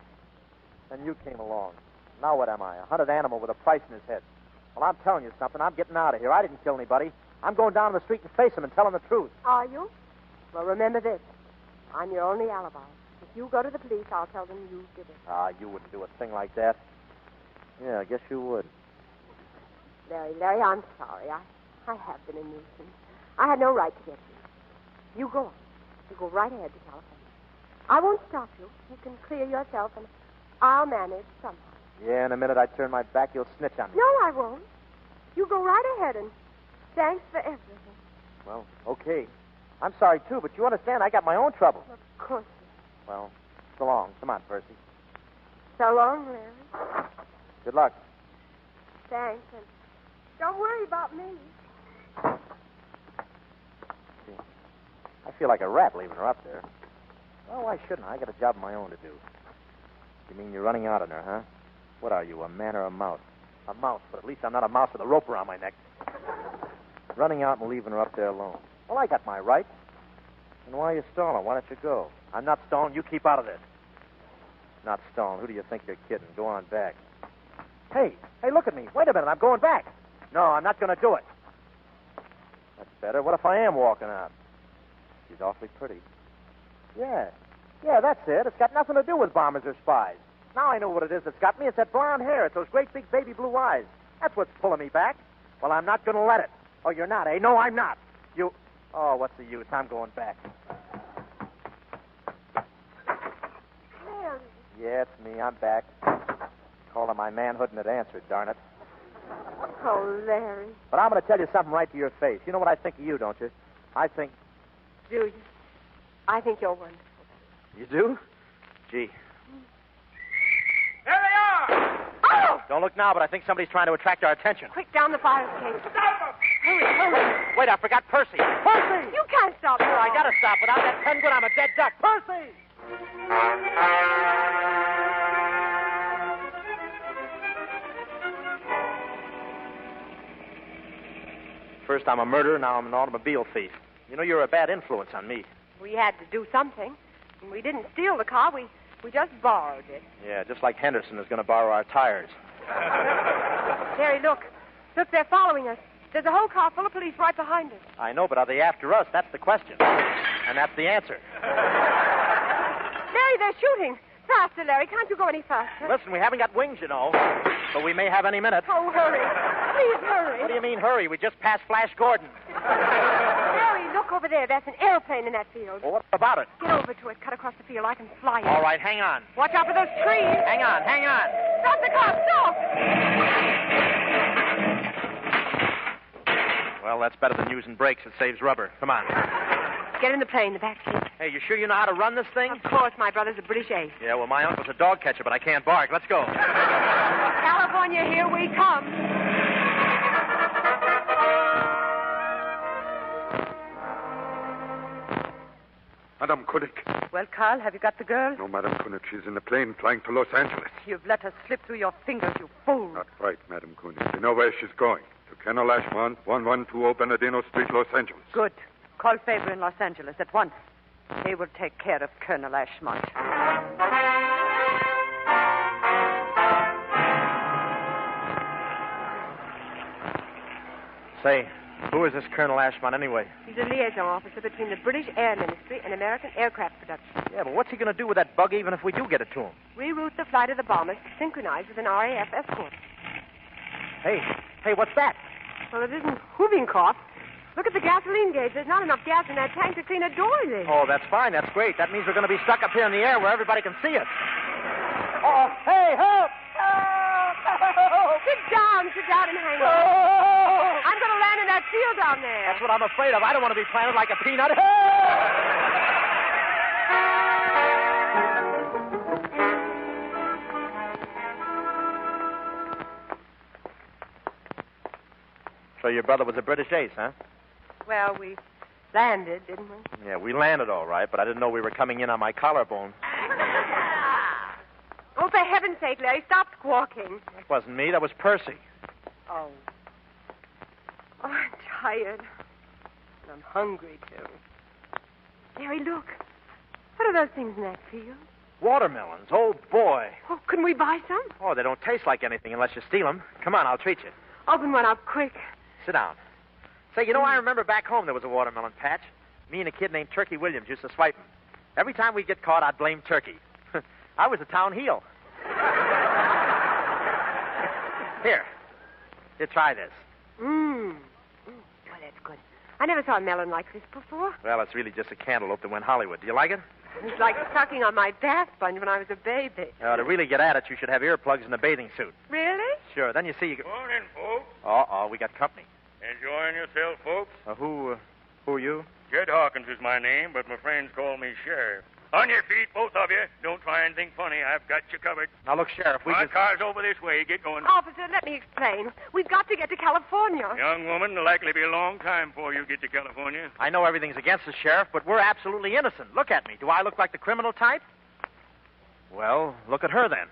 Then you came along. Now what am I? A hunted animal with a price in his head. Well, I'm telling you something. I'm getting out of here. I didn't kill anybody. I'm going down the street and face him and tell him the truth. Are you? Well, remember this. I'm your only alibi. If you go to the police, I'll tell them you did it. Ah, you wouldn't do a thing like that. Yeah, I guess you would. Larry, I'm sorry. I have been a nuisance. I had no right to get you. You go on. You go right ahead to California. I won't stop you. You can clear yourself, and I'll manage somehow. Yeah, in a minute I turn my back, you'll snitch on me. No, I won't. You go right ahead, and thanks for everything. Well, okay. I'm sorry, too, but you understand I got my own trouble. Of course. Well, so long. Come on, Percy. So long, Larry. Good luck. Thanks, and don't worry about me. I feel like a rat leaving her up there. Well, why shouldn't I? I got a job of my own to do. You mean you're running out on her, huh? What are you, a man or a mouse? A mouse, but at least I'm not a mouse with a rope around my neck. Running out and leaving her up there alone. Well, I got my rights. And why are you stalling? Why don't you go? I'm not stalling. You keep out of this. Not stalling. Who do you think you're kidding? Go on back. Hey, look at me. Wait a minute. I'm going back. No, I'm not going to do it. That's better. What if I am walking out? She's awfully pretty. Yeah, that's it. It's got nothing to do with bombers or spies. Now I know what it is that's got me. It's that blonde hair. It's those great big baby blue eyes. That's what's pulling me back. Well, I'm not going to let it. Oh, you're not, eh? No, I'm not. You... Oh, what's the use? I'm going back. Larry. Yeah, it's me. I'm back. Called on my manhood and it answered, darn it. Oh, Larry. But I'm going to tell you something right to your face. You know what I think of you, don't you? I think... Do you? I think you're wonderful. You do? Gee. There they are! Oh! Don't look now, but I think somebody's trying to attract our attention. Quick, down the fire escape. Hurry. Wait, I forgot Percy. Percy! You can't stop me. Oh, I gotta stop. Without that penguin, I'm a dead duck. Percy! First I'm a murderer, now I'm an automobile thief. You know, you're a bad influence on me. We had to do something. We didn't steal the car. We just borrowed it. Yeah, just like Henderson is going to borrow our tires. Terry, look. Look, they're following us. There's a whole car full of police right behind us. I know, but are they after us? That's the question. And that's the answer. Larry, they're shooting. Faster, Larry. Can't you go any faster? Listen, we haven't got wings, you know. But we may have any minute. Oh, hurry. Please hurry. What do you mean, hurry? We just passed Flash Gordon. Larry, look over there. There's an airplane in that field. Well, what about it? Get over to it. Cut across the field. I can fly it. All right, hang on. Watch out for those trees. Hang on. Stop the car. Stop. Well, that's better than using brakes. It saves rubber. Come on. Get in the plane, the back seat. Hey, you sure you know how to run this thing? Of course, my brother's a British ace. Yeah, well, my uncle's a dog catcher, but I can't bark. Let's go. California, here we come. Madame Koenig. Well, Carl, have you got the girl? No, Madame Koenig. She's in the plane flying to Los Angeles. You've let her slip through your fingers, you fool. Not right, Madame Koenig. We know where she's going. To Colonel Ashmont, 112 Bernardino Street, Los Angeles. Good. Call Faber in Los Angeles at once. They will take care of Colonel Ashmont. Say, who is this Colonel Ashmont anyway? He's a liaison officer between the British Air Ministry and American Aircraft Production. Yeah, but what's he going to do with that bug even if we do get it to him? Reroute the flight of the bombers to synchronize with an RAF escort. Hey, what's that? Well, it isn't whooping cough. Look at the gasoline gauge. There's not enough gas in that tank to clean a doily. Oh, that's fine. That's great. That means we're going to be stuck up here in the air where everybody can see us. Oh, hey, help! Sit down and hang on. I'm going to land in that field down there. That's what I'm afraid of. I don't want to be planted like a peanut. So your brother was a British ace, huh? Well, we landed, didn't we? Yeah, we landed all right, but I didn't know we were coming in on my collarbone. Oh, for heaven's sake, Larry, stop squawking. That wasn't me. That was Percy. Oh. Oh, I'm tired. And I'm hungry, too. Larry, look. What are those things in that field? Watermelons. Oh, boy. Oh, can we buy some? Oh, they don't taste like anything unless you steal them. Come on, I'll treat you. Open one up quick. Sit down. Say, you know, I remember back home there was a watermelon patch. Me and a kid named Turkey Williams used to swipe them. Every time we'd get caught, I'd blame Turkey. I was a town heel. Here, try this. Well, that's good. I never saw a melon like this before. Well, it's really just a cantaloupe that went Hollywood. Do you like it? It's like sucking on my bath sponge when I was a baby. To really get at it, you should have earplugs and a bathing suit. Really? Sure. Then you see you... Morning, folks. Uh-oh, we got company. Enjoying yourself, folks? Who are you? Jed Hawkins is my name, but my friends call me Sheriff. On your feet, both of you. Don't try anything funny. I've got you covered. Now, look, Sheriff, my car's over this way. Get going. Officer, let me explain. We've got to get to California. Young woman, it'll likely be a long time before you get to California. I know everything's against us, Sheriff, but we're absolutely innocent. Look at me. Do I look like the criminal type? Well, look at her, then.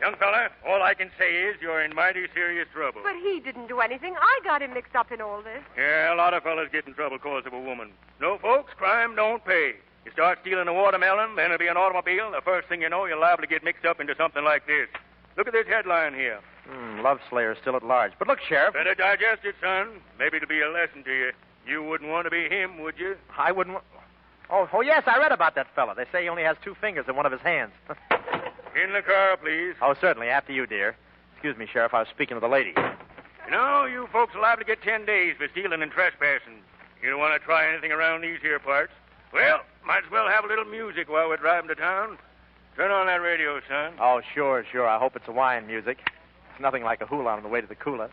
Young fella, all I can say is you're in mighty serious trouble. But he didn't do anything. I got him mixed up in all this. Yeah, a lot of fellas get in trouble because of a woman. No, folks, crime don't pay. You start stealing a watermelon, then it'll be an automobile. The first thing you know, you're liable to get mixed up into something like this. Look at this headline here. Love Slayer still at large. But look, Sheriff. Better digest it, son. Maybe it'll be a lesson to you. You wouldn't want to be him, would you? I wouldn't. Oh, yes, I read about that fella. They say he only has 2 fingers in one of his hands. In the car, please. Oh, certainly. After you, dear. Excuse me, Sheriff. I was speaking to the lady. You know, you folks are liable to get 10 days for stealing and trespassing. You don't want to try anything around these here parts. Well, might as well have a little music while we're driving to town. Turn on that radio, son. Oh, sure. I hope it's Hawaiian music. It's nothing like a hula on the way to the cooler.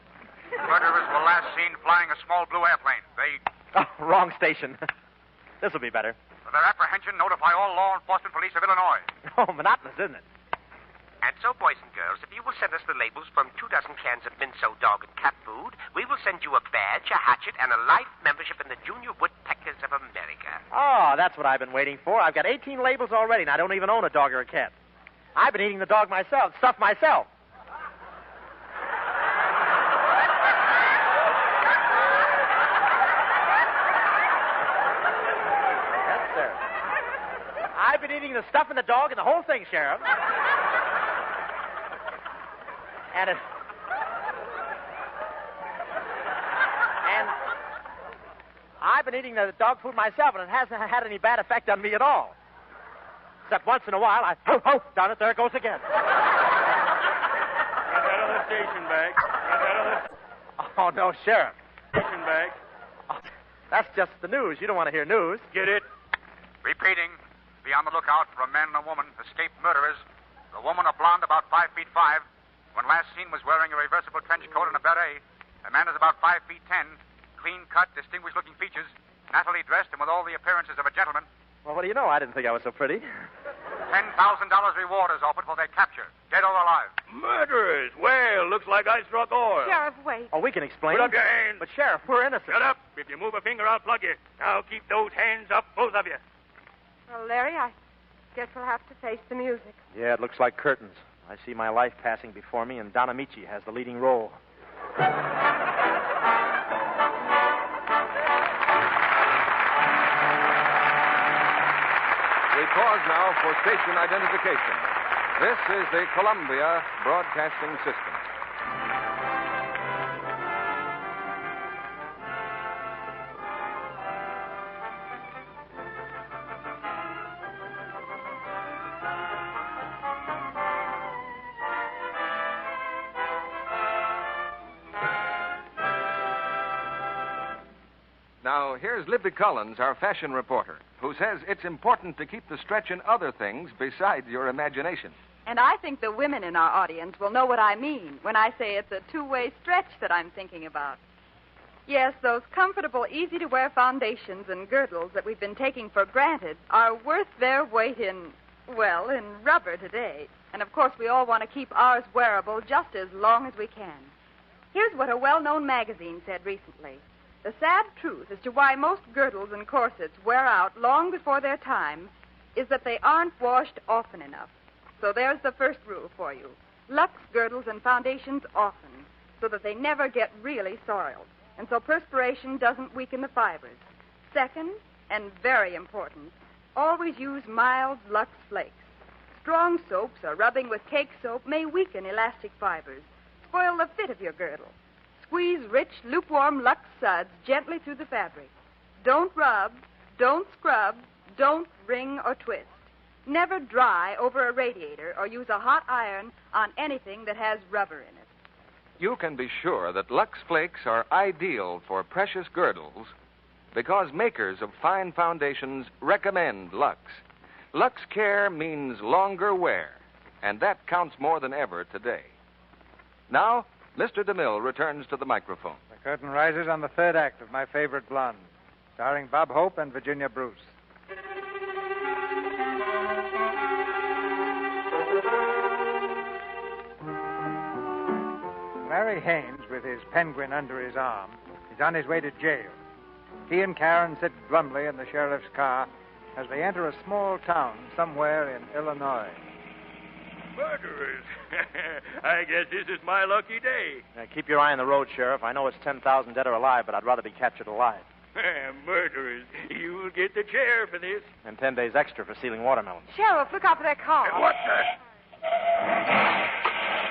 Murderers were last seen flying a small blue airplane. They... Oh, wrong station. This'll be better. For their apprehension, notify all law enforcement police of Illinois. Oh, monotonous, isn't it? And so, boys and girls, if you will send us the labels from 2 dozen cans of Minso dog and cat food, we will send you a badge, a hatchet, and a life membership in the Junior Woodpeckers of America. Oh, that's what I've been waiting for. I've got 18 labels already, and I don't even own a dog or a cat. I've been eating the dog myself, stuff myself. Yes, sir. I've been eating the stuff in the dog and the whole thing, Sheriff. And I've been eating the dog food myself, and it hasn't had any bad effect on me at all. Except once in a while, down it, there it goes again. Get that other station back. Oh, no, Sheriff. Station back. Oh, that's just the news. You don't want to hear news. Get it? Repeating, be on the lookout for a man and a woman, escaped murderers. The woman, a blonde, about 5 feet 5. When last seen, was wearing a reversible trench coat and a beret. The man is about 5 feet 10. Clean cut, distinguished-looking features. Nattily dressed and with all the appearances of a gentleman. Well, what do you know? I didn't think I was so pretty. $10,000 reward is offered for their capture, dead or alive. Murderers? Well, looks like I struck oil. Sheriff, wait. Oh, we can explain. Put up your hands. But, Sheriff, we're innocent. Shut up. If you move a finger, I'll plug you. Now keep those hands up, both of you. Well, Larry, I guess we'll have to face the music. Yeah, it looks like curtains. I see my life passing before me, and Don Amici has the leading role. We pause now for station identification. This is the Columbia Broadcasting System. Now, here's Libby Collins, our fashion reporter, who says it's important to keep the stretch in other things besides your imagination. And I think the women in our audience will know what I mean when I say it's a two-way stretch that I'm thinking about. Yes, those comfortable, easy-to-wear foundations and girdles that we've been taking for granted are worth their weight in rubber today. And, of course, we all want to keep ours wearable just as long as we can. Here's what a well-known magazine said recently. The sad truth as to why most girdles and corsets wear out long before their time is that they aren't washed often enough. So there's the first rule for you. Lux girdles and foundations often, so that they never get really soiled, and so perspiration doesn't weaken the fibers. Second, and very important, always use mild Lux flakes. Strong soaps or rubbing with cake soap may weaken elastic fibers, spoil the fit of your girdle. Squeeze rich, lukewarm Lux suds gently through the fabric. Don't rub, don't scrub, don't wring or twist. Never dry over a radiator or use a hot iron on anything that has rubber in it. You can be sure that Lux Flakes are ideal for precious girdles because makers of fine foundations recommend Lux. Lux Care means longer wear, and that counts more than ever today. Now, Mr. DeMille returns to the microphone. The curtain rises on the third act of My Favorite Blonde, starring Bob Hope and Virginia Bruce. Larry Haynes, with his penguin under his arm, is on his way to jail. He and Karen sit glumly in the sheriff's car as they enter a small town somewhere in Illinois. Murderers? I guess this is my lucky day. Keep your eye on the road, Sheriff. I know it's 10,000 dead or alive, but I'd rather be captured alive. Murderers. You'll get the chair for this. And 10 days extra for stealing watermelons. Sheriff, look out for that car. What the?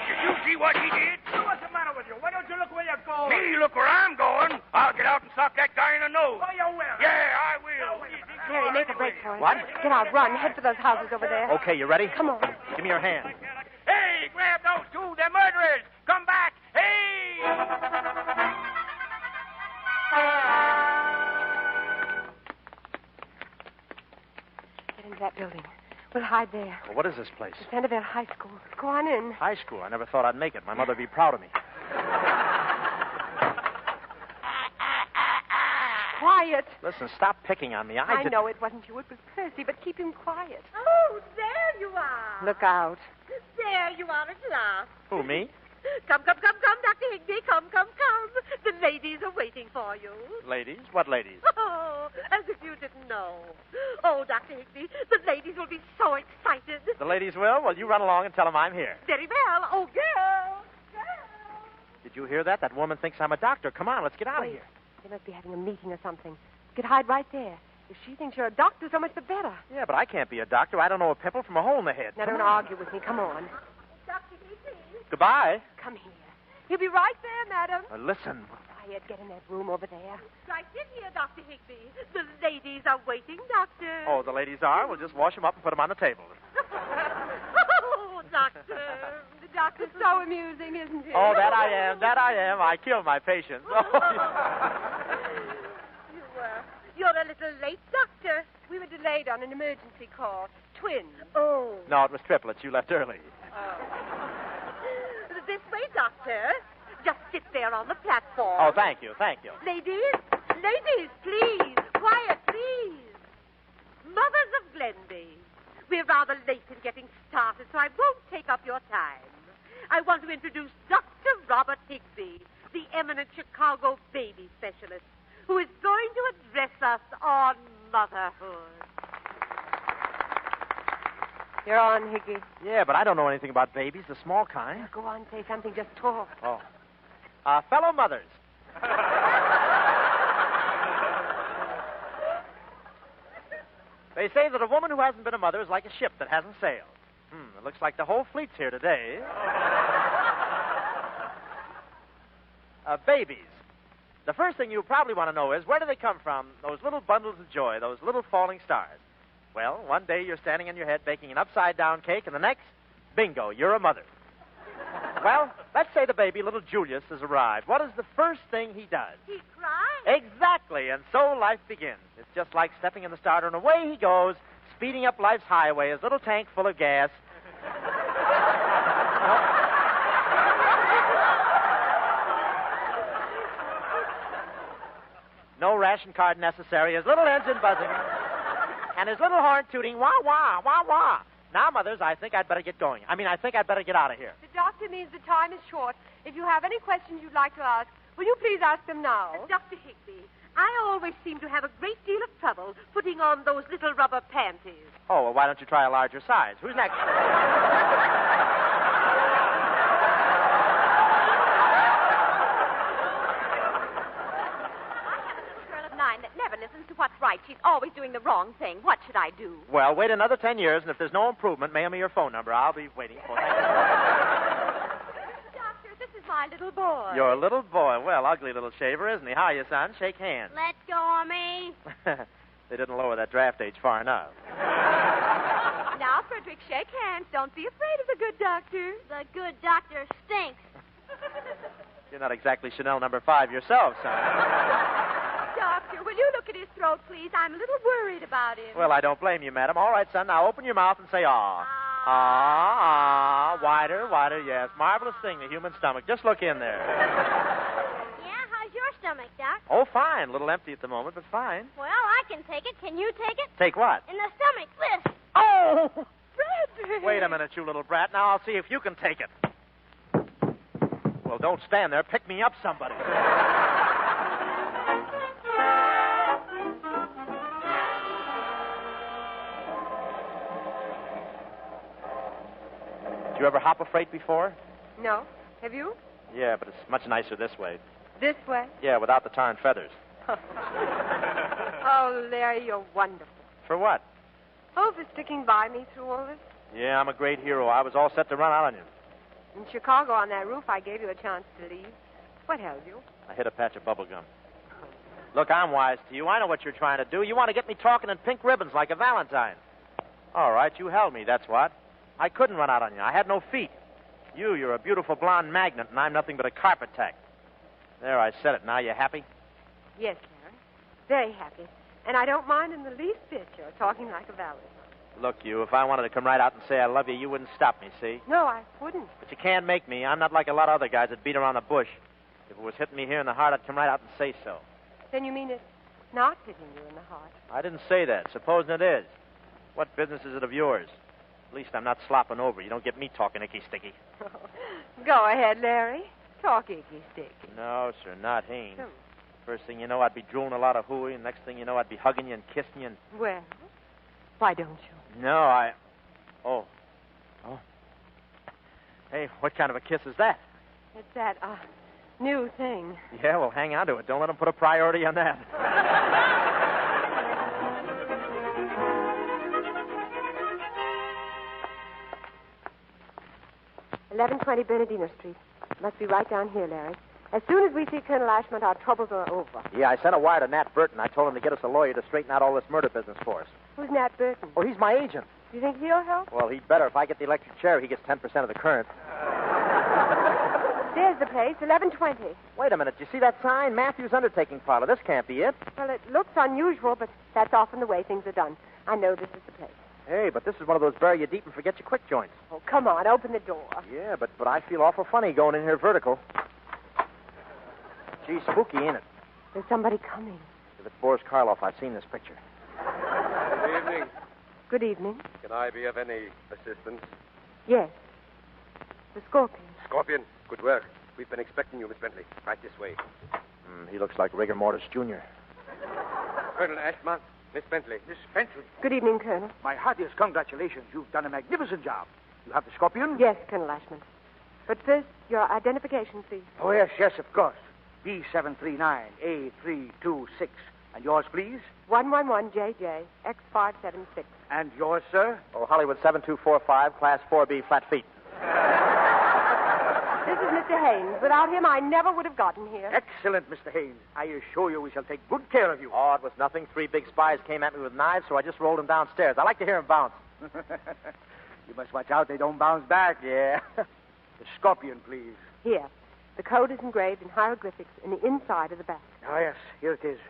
Did you see what he did? What's the matter with you? Why don't you look where you're going? Me look where I'm going. I'll get out and sock that guy in the nose. Oh, you will? Yeah, I will. Mary, make a break for it. What? Get out, run. Head for those houses over there. Okay, you ready? Come on. Give me your hand. Hey, grab those two. They're murderers. Come back. Hey! Get into that building. We'll hide there. Well, what is this place? The Vanderbilt High School. Go on in. High school. I never thought I'd make it. My mother'd be proud of me. Quiet. Listen, stop picking on me. I know it wasn't you. It was Percy, but keep him quiet. Oh, there you are. Look out. There you are at last. Who, me? Come, Dr. Higby. Come. The ladies are waiting for you. Ladies? What ladies? Oh, as if you didn't know. Oh, Dr. Higby, the ladies will be so excited. The ladies will? Well, you run along and tell them I'm here. Very well. Oh, girl. Did you hear that? That woman thinks I'm a doctor. Come on, let's get out of here. They must be having a meeting or something. You could hide right there. If she thinks you're a doctor, so much the better. Yeah, but I can't be a doctor. I don't know a pimple from a hole in the head. Now, don't argue with me. Come on. Dr. Higby. Goodbye. Come here. He'll be right there, madam. Listen. Quiet. Get in that room over there. Right in here, Dr. Higby. The ladies are waiting, Doctor. Oh, the ladies are? We'll just wash them up and put them on the table. Oh, Doctor. The doctor's so amusing, isn't he? Oh, that I am. I kill my patients. Oh, You're a little late, Doctor. We were delayed on an emergency call. Twins. Oh. No, it was triplets. You left early. This way, Doctor. Just sit there on the platform. Oh, thank you. Ladies, please. Quiet, please. Mothers of Glenby, we're rather late in getting started, so I won't take up your time. I want to introduce Dr. Robert Higby, the eminent Chicago baby specialist, who is going to address us on motherhood. You're on, Higgy. Yeah, but I don't know anything about babies, the small kind. Go on, say something. Just talk. Oh. Fellow mothers. They say that a woman who hasn't been a mother is like a ship that hasn't sailed. It looks like the whole fleet's here today. Babies. The first thing you probably want to know is, where do they come from, those little bundles of joy, those little falling stars? Well, one day you're standing on your head baking an upside-down cake, and the next, bingo, you're a mother. Well, let's say the baby, little Julius, has arrived. What is the first thing he does? He cries. Exactly, and so life begins. It's just like stepping in the starter, and away he goes, speeding up life's highway, his little tank full of gas. No ration card necessary, his little engine buzzing, and his little horn tooting, wah, wah, wah, wah. Now, mothers, I think I'd better get going. I think I'd better get out of here. The doctor means the time is short. If you have any questions you'd like to ask, will you please ask them now? Dr. Higby, I always seem to have a great deal of trouble putting on those little rubber panties. Oh, well, why don't you try a larger size? Who's next? That never listens to what's right. She's always doing the wrong thing. What should I do? Well, wait another 10 years, and if there's no improvement, mail me your phone number. I'll be waiting for you. Doctor, this is my little boy. Your little boy. Well, ugly little shaver, isn't he? How are you, son? Shake hands. Let go of me. They didn't lower that draft age far enough. Now, Frederick, shake hands. Don't be afraid of the good doctor. The good doctor stinks. You're not exactly Chanel number 5 yourself, son. Doctor, will you look at his throat, please? I'm a little worried about him. Well, I don't blame you, madam. All right, son, now open your mouth and say, ah. Ah. Wider, wider, yes. Marvelous thing, the human stomach. Just look in there. Yeah, how's your stomach, Doc? Oh, fine. A little empty at the moment, but fine. Well, I can take it. Can you take it? Take what? In the stomach, this. Oh! Frederick! Wait a minute, you little brat. Now I'll see if you can take it. Well, don't stand there. Pick me up, somebody. Did you ever hop a freight before? No. Have you? Yeah, but it's much nicer this way. This way? Yeah, without the tar and feathers. Oh, Larry, you're wonderful. For what? Oh, for sticking by me through all this. Yeah, I'm a great hero. I was all set to run out on you. In Chicago, on that roof, I gave you a chance to leave. What held you? I hit a patch of bubble gum. Look, I'm wise to you. I know what you're trying to do. You want to get me talking in pink ribbons like a Valentine. All right, you held me, that's what. I couldn't run out on you. I had no feet. You're a beautiful blonde magnet, and I'm nothing but a carpet tack. There, I said it. Now you happy? Yes, Larry. Very happy. And I don't mind in the least bit you're talking like a Valentine. Look, you, if I wanted to come right out and say I love you, you wouldn't stop me, see? No, I wouldn't. But you can't make me. I'm not like a lot of other guys that beat around the bush. If it was hitting me here in the heart, I'd come right out and say so. Then you mean it's not hitting you in the heart? I didn't say that. Supposing it is. What business is it of yours? At least I'm not slopping over. You don't get me talking icky-sticky. Go ahead, Larry. Talk icky-sticky. No, sir, not Haynes. No. First thing you know, I'd be drooling a lot of hooey, and next thing you know, I'd be hugging you and kissing you and... Well, why don't you? No, Oh. Hey, what kind of a kiss is that? It's that, new thing. Yeah, well, hang on to it. Don't let them put a priority on that. 1120 Bernardino Street. Must be right down here, Larry. As soon as we see Colonel Ashmont, our troubles are over. Yeah, I sent a wire to Nat Burton. I told him to get us a lawyer to straighten out all this murder business for us. Who's Nat Burton? Oh, he's my agent. Do you think he'll help? Well, he'd better. If I get the electric chair, he gets 10% of the current. There's the place, 1120. Wait a minute. You see that sign? Matthews Undertaking Parlor. This can't be it. Well, it looks unusual, but that's often the way things are done. I know this is the place. Hey, but this is one of those bury you deep and forget you quick joints. Oh, come on, open the door. Yeah, but I feel awful funny going in here vertical. Gee, spooky, ain't it? There's somebody coming. If it's Boris Karloff, I've seen this picture. Good evening. Good evening. Can I be of any assistance? Yes. The Scorpion. Scorpion, good work. We've been expecting you, Miss Bentley. Right this way. He looks like Rigor Mortis Jr. Colonel Ashmont, Miss Bentley. Miss Bentley. Good evening, Colonel. My heartiest congratulations. You've done a magnificent job. You have the Scorpion? Yes, Colonel Ashmont. But first, your identification, please. Oh, yes, of course. B739A326. And yours, please? 111JJ, X576. And yours, sir? Oh, Hollywood 7245, Class 4B, flat feet. This is Mr. Haynes. Without him, I never would have gotten here. Excellent, Mr. Haynes. I assure you we shall take good care of you. Oh, it was nothing. 3 big spies came at me with knives, so I just rolled them downstairs. I like to hear them bounce. You must watch out they don't bounce back. Yeah. The Scorpion, please. Here. The code is engraved in hieroglyphics in the inside of the back. Oh, yes, here it is.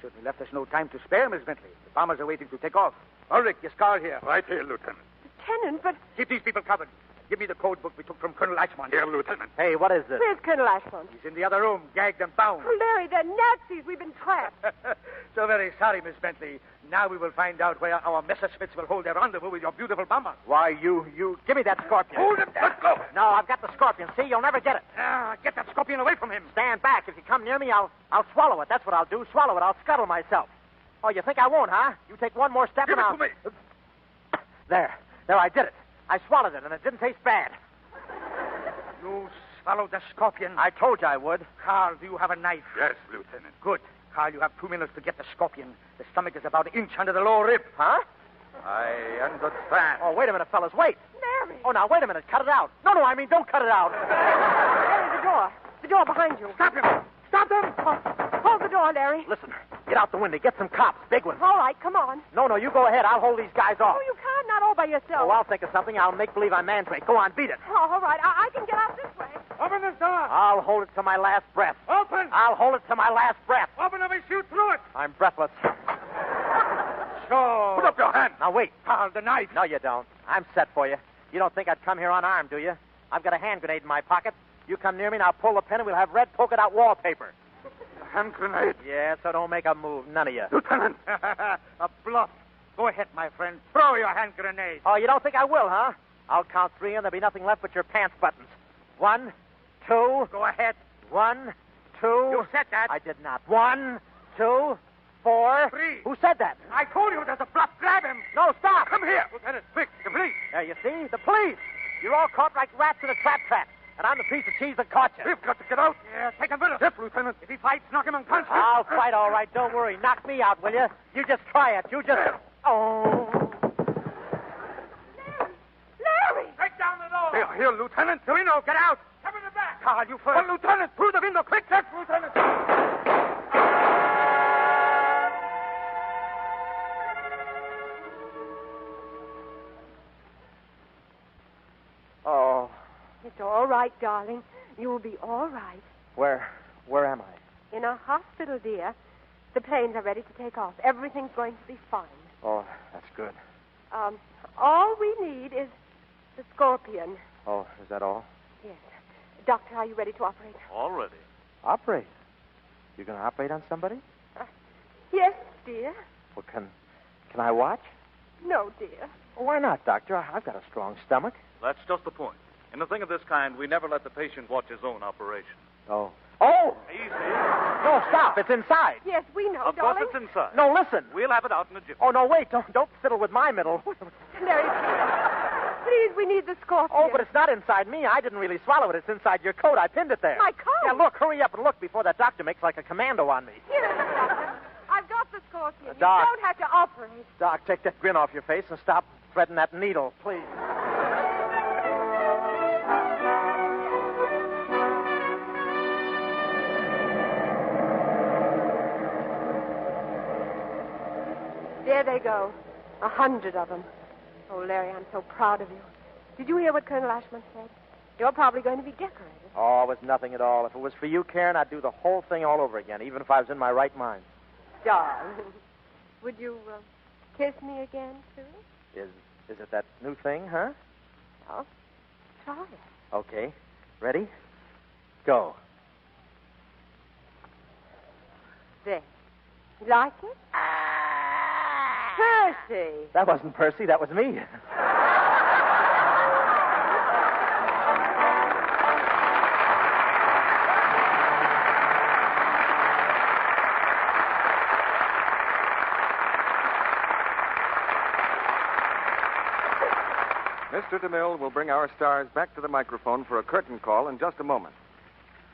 Certainly left us no time to spare, Miss Bentley. The bombers are waiting to take off. Ulrich, your scar here. Right here, Lieutenant. Lieutenant, but... Keep these people covered. Give me the code book we took from Colonel Ashmont. Here, Lieutenant. Hey, what is this? Where's Colonel Ashmont? He's in the other room, gagged and bound. Oh, Larry, they're Nazis. We've been trapped. So very sorry, Miss Bentley. Now we will find out where our Messerschmitts will hold their rendezvous with your beautiful bomber. Why, you... Give me that Scorpion. Hold him there. Let's go. No, I've got the Scorpion. See, you'll never get it. Get that Scorpion away from him. Stand back. If you come near me, I'll swallow it. That's what I'll do. Swallow it. I'll scuttle myself. Oh, you think I won't, huh? You take one more step Give and it I'll... to me. There, I did it. I swallowed it, and it didn't taste bad. You swallowed the Scorpion. I told you I would. Carl, do you have a knife? Yes, Lieutenant. Good. Carl, you have 2 minutes to get the Scorpion. The stomach is about an inch under the lower rib. Huh? I understand. Oh, wait a minute, fellas. Wait. Larry! Oh, now, wait a minute. Cut it out. No, I mean, don't cut it out. Larry, the door. The door behind you. Stop him! Stop him! Hold the door, Larry. Listen, get out the window. Get some cops. Big ones. All right, come on. No, you go ahead. I'll hold these guys off. Oh, you can't. Not all by yourself. Oh, I'll think of something. I'll make believe I'm Mandrake. Go on, beat it. Oh, all right. I can get out this way. Open this door. I'll hold it to my last breath. Open. I'll hold it to my last breath. Open or we shoot through it. I'm breathless. So. Put up your hand. Now, wait. Carl, the knife. No, you don't. I'm set for you. You don't think I'd come here unarmed, do you? I've got a hand grenade in my pocket. You come near me, and I'll pull the pin, and we'll have red polka-dot wallpaper. A hand grenade. Yeah, so don't make a move, none of you. Lieutenant. A bluff. Go ahead, my friend. Throw your hand grenade. Oh, you don't think I will, huh? I'll count 3, and there'll be nothing left but your pants buttons. 1, 2. Go ahead. 1, 2. You said that. I did not. 1, 2, 4. 3. Who said that? I told you there's a bluff. Grab him. No, stop. Come here. Lieutenant, quick. The police. There, you see? The police. You're all caught like rats in a trap. And I'm the piece of cheese that caught you. We've got to get out. Yeah, take him with us. Yes, Lieutenant. If he fights, knock him unconscious. I'll fight all right. Don't worry. Knock me out, will you? You just try it. You just... Oh. Larry! Break down the door. Here, Lieutenant. Torino, get out. Come in the back. Carl, you first. But, Lieutenant, through the window. Quick, yes, Lieutenant. Oh. It's all right, darling. You'll be all right. Where am I? In a hospital, dear. The planes are ready to take off. Everything's going to be fine. Oh, that's good. All we need is the scorpion. Oh, is that all? Yes. Doctor, are you ready to operate? All ready. Operate? You're going to operate on somebody? Yes, dear. Well, can I watch? No, dear. Well, why not, Doctor? I've got a strong stomach. That's just the point. In a thing of this kind, we never let the patient watch his own operation. Oh. Oh! Easy. No, stop. It's inside. Yes, we know, Of course darling. it's inside. No, listen. We'll have it out in a jiffy. Oh, no, wait. Don't fiddle with my middle. Larry, please, we need the scorpion. Oh, but it's not inside me. I didn't really swallow it. It's inside your coat. I pinned it there. My coat? Yeah, look. Hurry up and look before that doctor makes like a commando on me. Here, Doctor. I've got the scorpion. Doc. You don't have to operate. Doc, take that grin off your face and stop threading that needle, please. There they go. 100 of them. Oh, Larry, I'm so proud of you. Did you hear what Colonel Ashman said? You're probably going to be decorated. Oh, it was nothing at all. If it was for you, Karen, I'd do the whole thing all over again, even if I was in my right mind. Darling. Would you kiss me again, too? Is it that new thing, huh? Oh, try it. Okay. Ready? Go. There. You like it? Percy! That wasn't Percy. That was me. Mr. DeMille will bring our stars back to the microphone for a curtain call in just a moment.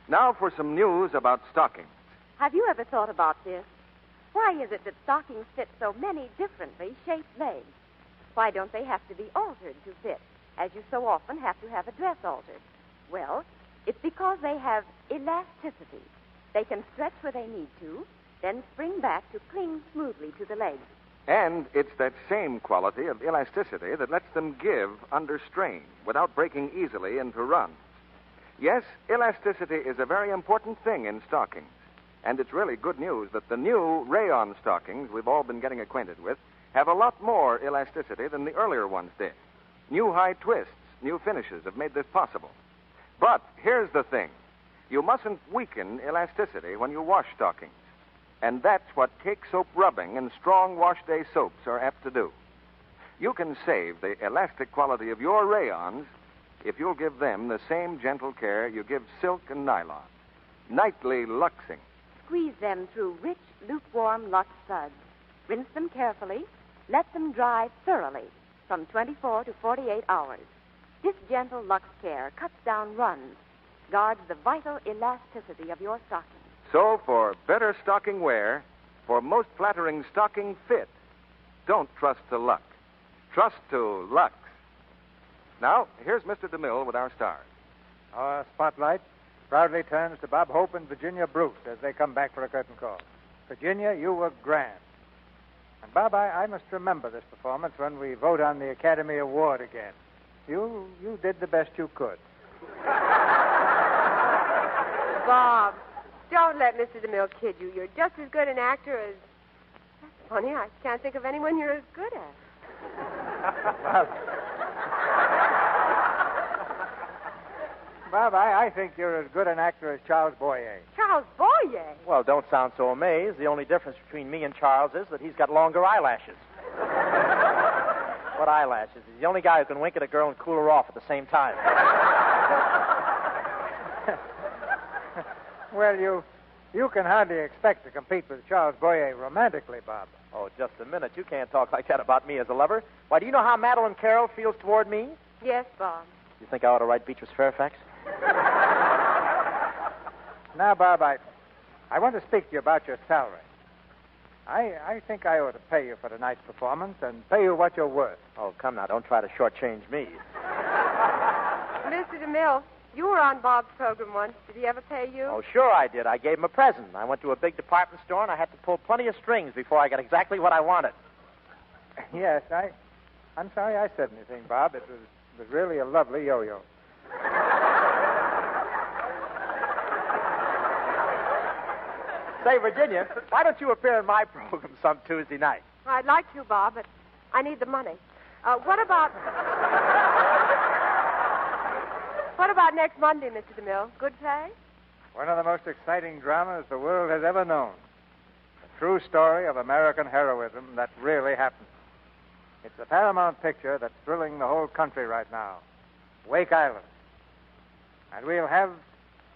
Now for some news about stockings. Have you ever thought about this? Why is it that stockings fit so many differently shaped legs? Why don't they have to be altered to fit, as you so often have to have a dress altered? Well, it's because they have elasticity. They can stretch where they need to, then spring back to cling smoothly to the legs. And it's that same quality of elasticity that lets them give under strain without breaking easily into runs. Yes, elasticity is a very important thing in stockings. And it's really good news that the new rayon stockings we've all been getting acquainted with have a lot more elasticity than the earlier ones did. New high twists, new finishes have made this possible. But here's the thing. You mustn't weaken elasticity when you wash stockings. And that's what cake soap rubbing and strong wash day soaps are apt to do. You can save the elastic quality of your rayons if you'll give them the same gentle care you give silk and nylon. Nightly luxing. Squeeze them through rich, lukewarm Lux suds. Rinse them carefully. Let them dry thoroughly from 24 to 48 hours. This gentle Lux care cuts down runs, guards the vital elasticity of your stocking. So, for better stocking wear, for most flattering stocking fit, don't trust to luck. Trust to Lux. Now, here's Mr. DeMille with our stars. Our spotlight proudly turns to Bob Hope and Virginia Bruce as they come back for a curtain call. Virginia, you were grand. And, Bob, I must remember this performance when we vote on the Academy Award again. You did the best you could. Bob, don't let Mr. DeMille kid you. You're just as good an actor as... That's funny. I can't think of anyone you're as good at. Well, Bob, I think you're as good an actor as Charles Boyer. Charles Boyer? Well, don't sound so amazed. The only difference between me and Charles is that he's got longer eyelashes. What eyelashes? He's the only guy who can wink at a girl and cool her off at the same time. Well, you can hardly expect to compete with Charles Boyer romantically, Bob. Oh, just a minute. You can't talk like that about me as a lover. Why, do you know how Madeline Carroll feels toward me? Yes, Bob. You think I ought to write Beatrice Fairfax? Now, Bob, I want to speak to you about your salary. I think I ought to pay you for tonight's performance and pay you what you're worth. Oh, come now. Don't try to shortchange me. Mr. DeMille, you were on Bob's program once. Did he ever pay you? Oh, sure I did. I gave him a present. I went to a big department store, and I had to pull plenty of strings before I got exactly what I wanted. Yes, I'm sorry I said anything, Bob. It was really a lovely yo-yo. Say, Virginia, why don't you appear in my program some Tuesday night? I'd like to, Bob, but I need the money. What about next Monday, Mr. DeMille? Good pay? One of the most exciting dramas the world has ever known. A true story of American heroism that really happened. It's a Paramount picture that's thrilling the whole country right now. Wake Island. And we'll have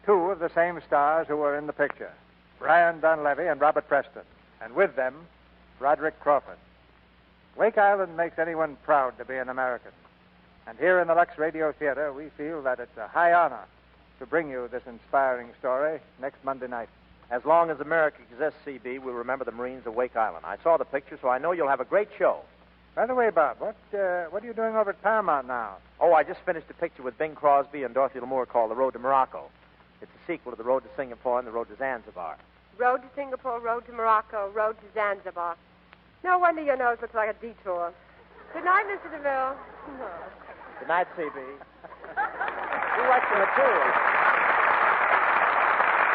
two of the same stars who were in the picture. Brian Donlevy and Robert Preston. And with them, Broderick Crawford. Wake Island makes anyone proud to be an American. And here in the Lux Radio Theater, we feel that it's a high honor to bring you this inspiring story next Monday night. As long as America exists, CB, we'll remember the Marines of Wake Island. I saw the picture, so I know you'll have a great show. By the way, Bob, what are you doing over at Paramount now? Oh, I just finished a picture with Bing Crosby and Dorothy Lamour called The Road to Morocco. It's a sequel to The Road to Singapore and The Road to Zanzibar. Road to Singapore, Road to Morocco, Road to Zanzibar. No wonder your nose looks like a detour. Good night, Mr. DeMille. Good night, CB. You like the material.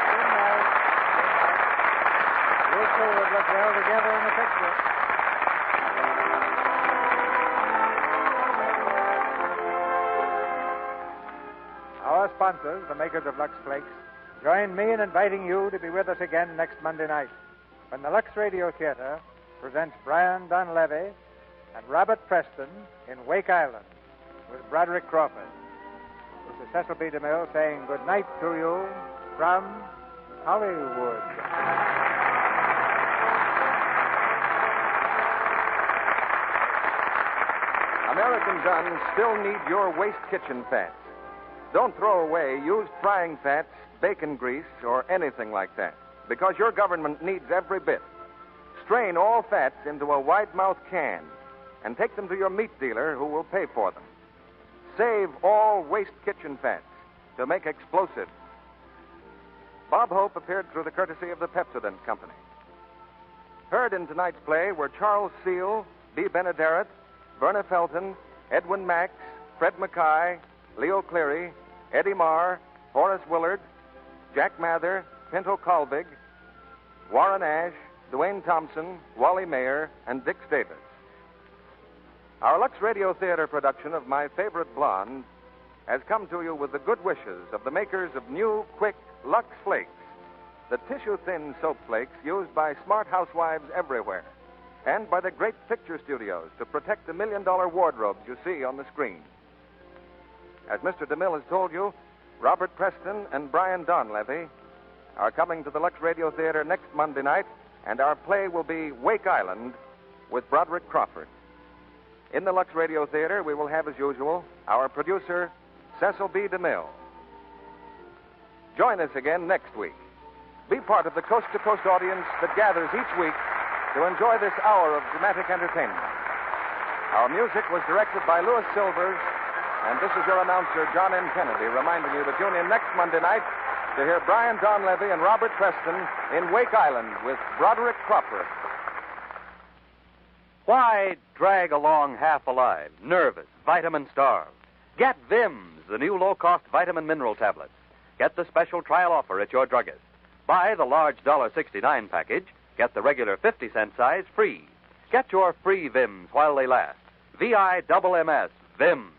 Good night. You two would look well together in the picture. Our sponsors, the makers of Lux Flakes, join me in inviting you to be with us again next Monday night when the Lux Radio Theater presents Brian Donlevy and Robert Preston in Wake Island with Broderick Crawford. This is Cecil B. DeMille saying good night to you from Hollywood. American guns still need your waste kitchen fats. Don't throw away used frying fats, bacon grease, or anything like that, because your government needs every bit. Strain all fats into a wide-mouth can and take them to your meat dealer who will pay for them. Save all waste kitchen fats to make explosives. Bob Hope appeared through the courtesy of the Pepsodent Company. Heard in tonight's play were Charles Seal, Bea Benaderet, Verna Felton, Edwin Max, Fred Mackay, Leo Cleary, Eddie Marr, Horace Willard, Jack Mather, Pinto Colvig, Warren Ash, Dwayne Thompson, Wally Mayer, and Dick Davis. Our Lux Radio Theater production of My Favorite Blonde has come to you with the good wishes of the makers of new, quick Lux Flakes, the tissue-thin soap flakes used by smart housewives everywhere, and by the great picture studios to protect the million-dollar wardrobes you see on the screen. As Mr. DeMille has told you, Robert Preston and Brian Donlevy are coming to the Lux Radio Theater next Monday night, and our play will be Wake Island with Broderick Crawford. In the Lux Radio Theater, we will have, as usual, our producer, Cecil B. DeMille. Join us again next week. Be part of the coast-to-coast audience that gathers each week to enjoy this hour of dramatic entertainment. Our music was directed by Louis Silvers, and this is your announcer, John M. Kennedy, reminding you to tune in next Monday night to hear Brian Donlevy and Robert Preston in Wake Island with Broderick Crawford. Why drag along half alive, nervous, vitamin-starved? Get Vims, the new low-cost vitamin mineral tablets. Get the special trial offer at your druggist. Buy the large $1.69 package. Get the regular 50-cent size free. Get your free Vims while they last. VIMMS, Vims.